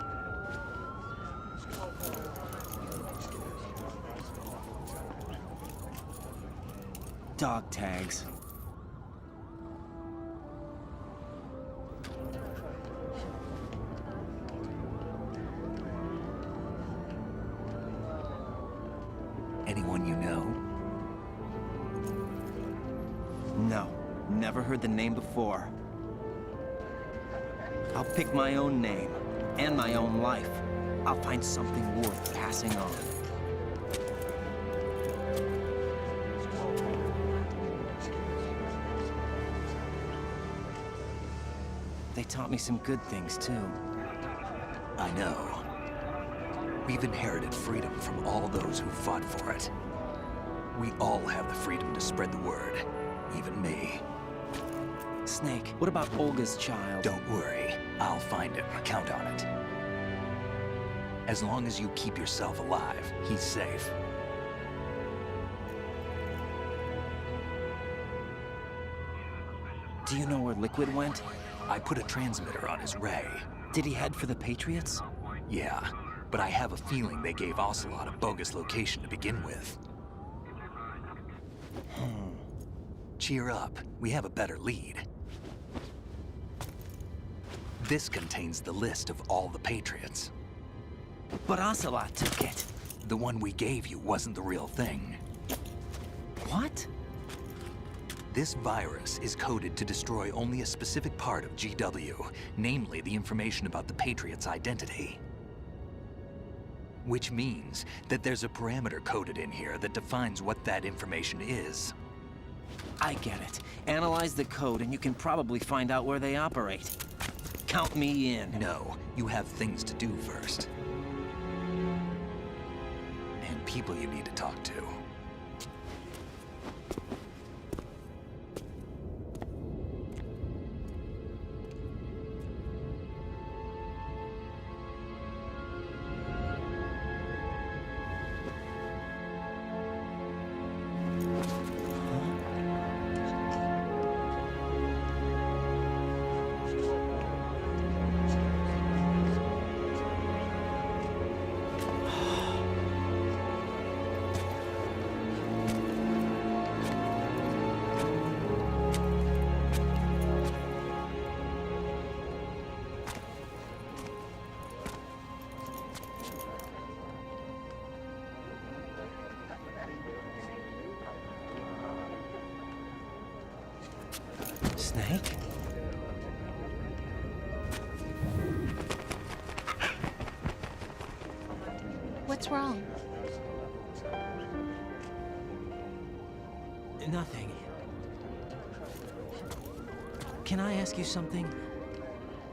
Dog tags. Anyone you know? No, never heard the name before. I'll pick my own name, and my own life. I'll find something worth passing on. They taught me some good things, too. I know. We've inherited freedom from all those who fought for it. We all have the freedom to spread the word, even me. Snake, what about Olga's child? Don't worry, I'll find him. Count on it. As long as you keep yourself alive, he's safe. Do you know where Liquid went? I put a transmitter on his ray. Did he head for the Patriots? Yeah, but I have a feeling they gave Ocelot a bogus location to begin with. Cheer up, we have a better lead. This contains the list of all the Patriots. But Ocelot took it. The one we gave you wasn't the real thing. What? This virus is coded to destroy only a specific part of GW, namely the information about the Patriots' identity. Which means that there's a parameter coded in here that defines what that information is. I get it. Analyze the code and you can probably find out where they operate. Count me in. No, you have things to do first. And people you need to talk to. Snake? What's wrong? Nothing. Can I ask you something?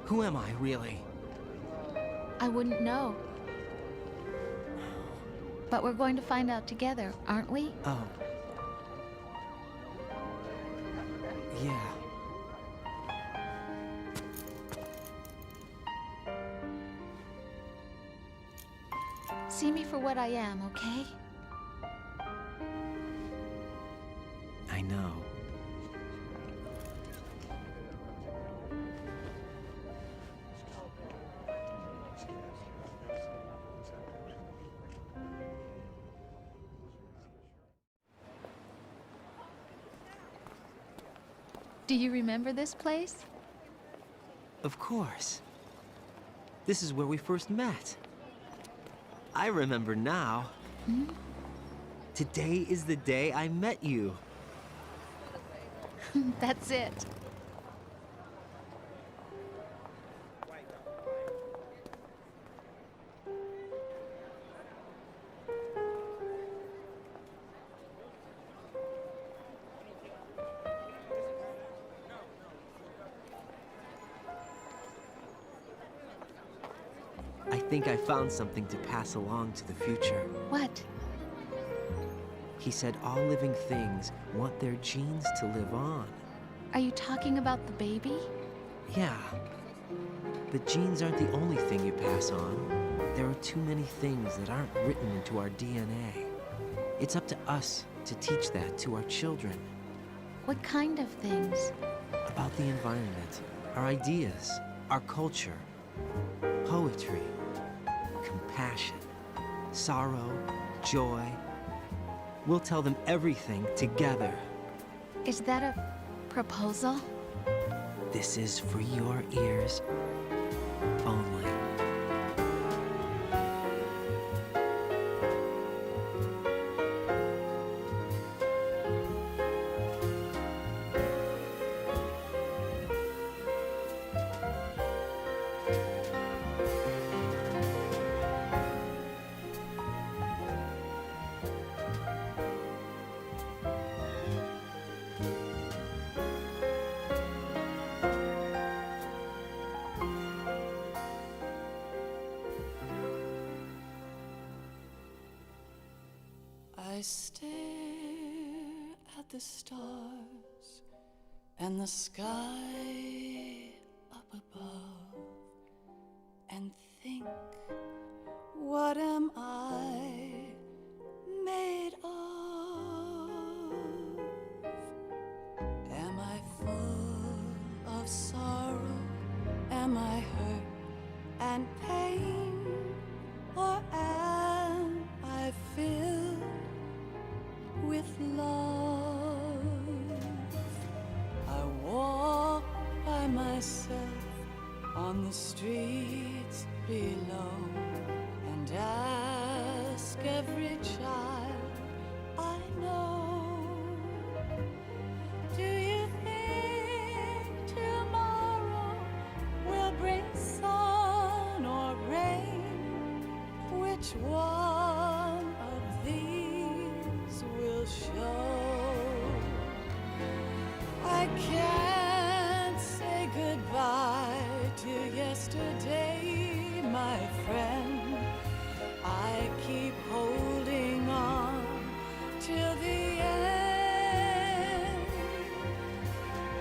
Who am I, really? I wouldn't know. But we're going to find out together, aren't we? Oh. Yeah. See me for what I am, okay? I know. Do you remember this place? Of course. This is where we first met. I remember now. Hmm? Today is the day I met you. That's it. I think I found something to pass along to the future. What? He said all living things want their genes to live on. Are you talking about the baby? Yeah. The genes aren't the only thing you pass on. There are too many things that aren't written into our DNA. It's up to us to teach that to our children. What kind of things? About the environment, our ideas, our culture, poetry, compassion, sorrow, joy. We'll tell them everything together. Is that a proposal? This is for your ears only. I stare at the stars and the sky up above and think, what am I made of? Am I full of sorrow? Am I hurt and pain? Or am I filled with love? I walk by myself on the streets below and ask every child I know, do you think tomorrow will bring sun or rain? Which one of these will show? I can't say goodbye to yesterday, my friend. I keep holding on till the end.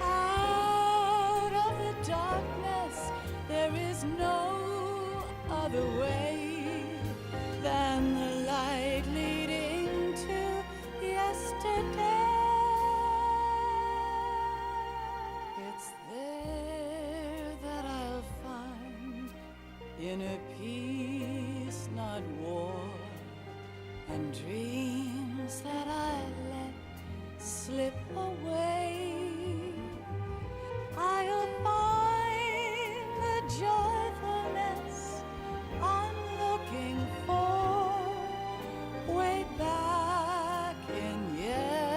Out of the darkness, there is no other way than the light leading to yesterday. It's there that I'll find inner peace, not war, and dreams that I let slip away. I'll find the joyfulness I'm looking for way back in yesterday.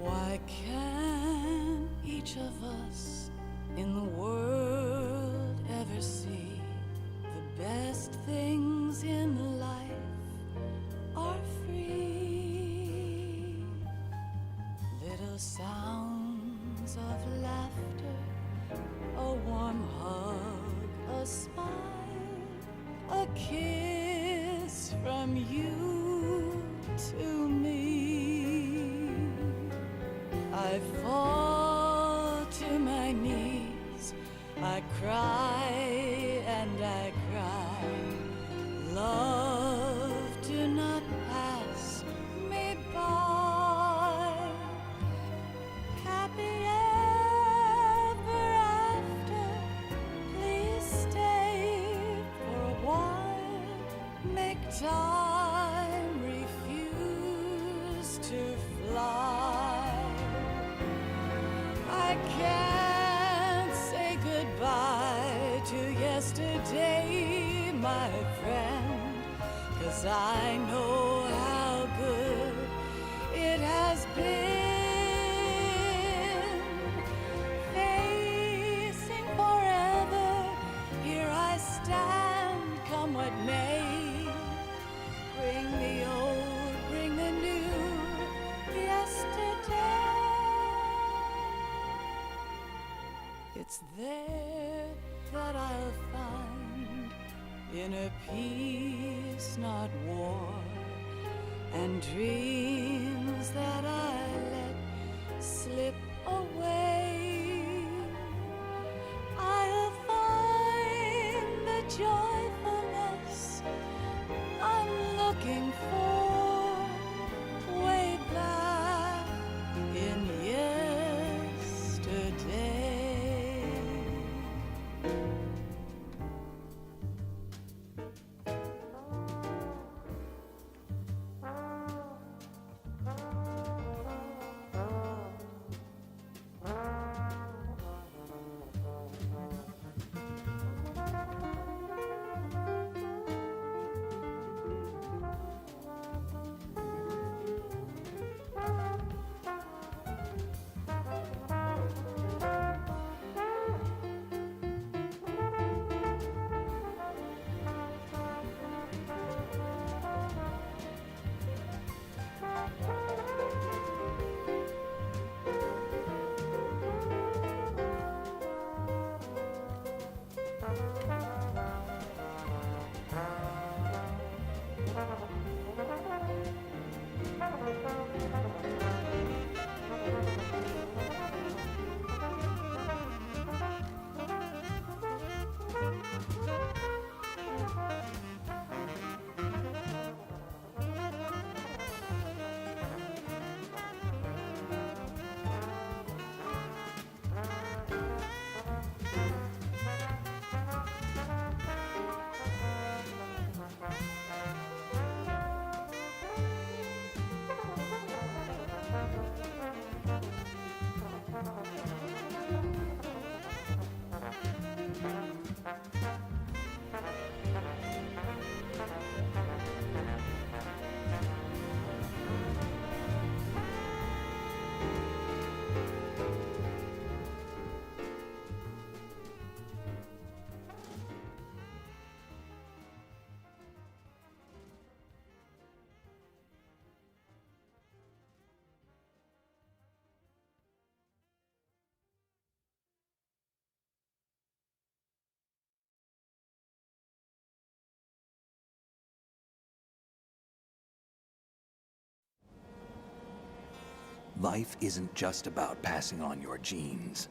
Why can't each of us in the world ever see the best things in life are free? Little sounds of laughter, a warm hug, a smile, a kiss from you to me. I fall to my knees, I cry and I cry. Love, do not pass can't say goodbye to yesterday, my friend, 'cause I know how good it has been. Facing forever, here I stand, come what may. Bring the old, bring the new, yesterday. It's there that I'll find inner peace, not war, and dreams that I let slip away. I'll find the joyfulness I'm looking for way back in yesterday. Life isn't just about passing on your genes.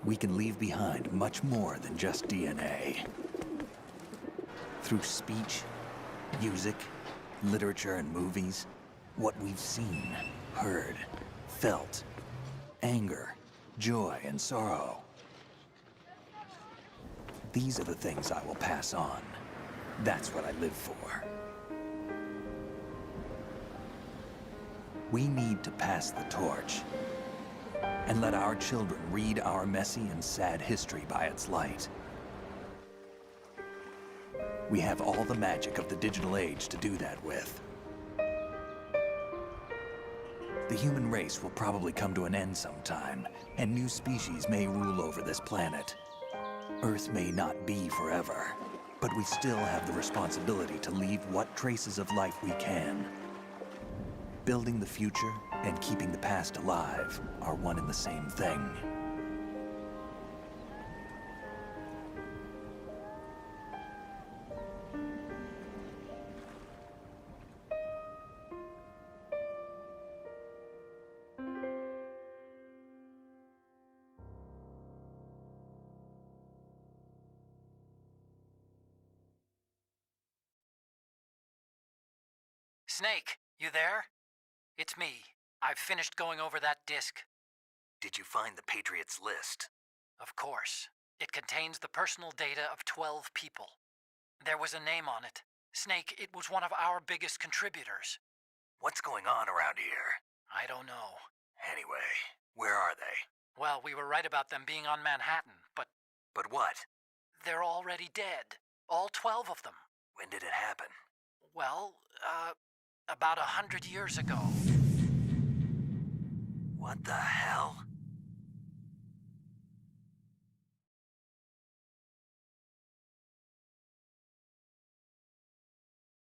We can leave behind much more than just DNA. Through speech, music, literature, and movies, what we've seen, heard, felt, anger, joy, and sorrow. These are the things I will pass on. That's what I live for. We need to pass the torch and let our children read our messy and sad history by its light. We have all the magic of the digital age to do that with. The human race will probably come to an end sometime, and new species may rule over this planet. Earth may not be forever, but we still have the responsibility to leave what traces of life we can. Building the future and keeping the past alive are one and the same thing. Snake, you there? It's me. I've finished going over that disk. Did you find the Patriots list? Of course. It contains the personal data of 12 people. There was a name on it. Snake, it was one of our biggest contributors. What's going on around here? I don't know. Anyway, where are they? Well, we were right about them being on Manhattan, but But what? they're already dead. All 12 of them. When did it happen? Well, about 100 years ago. What the hell?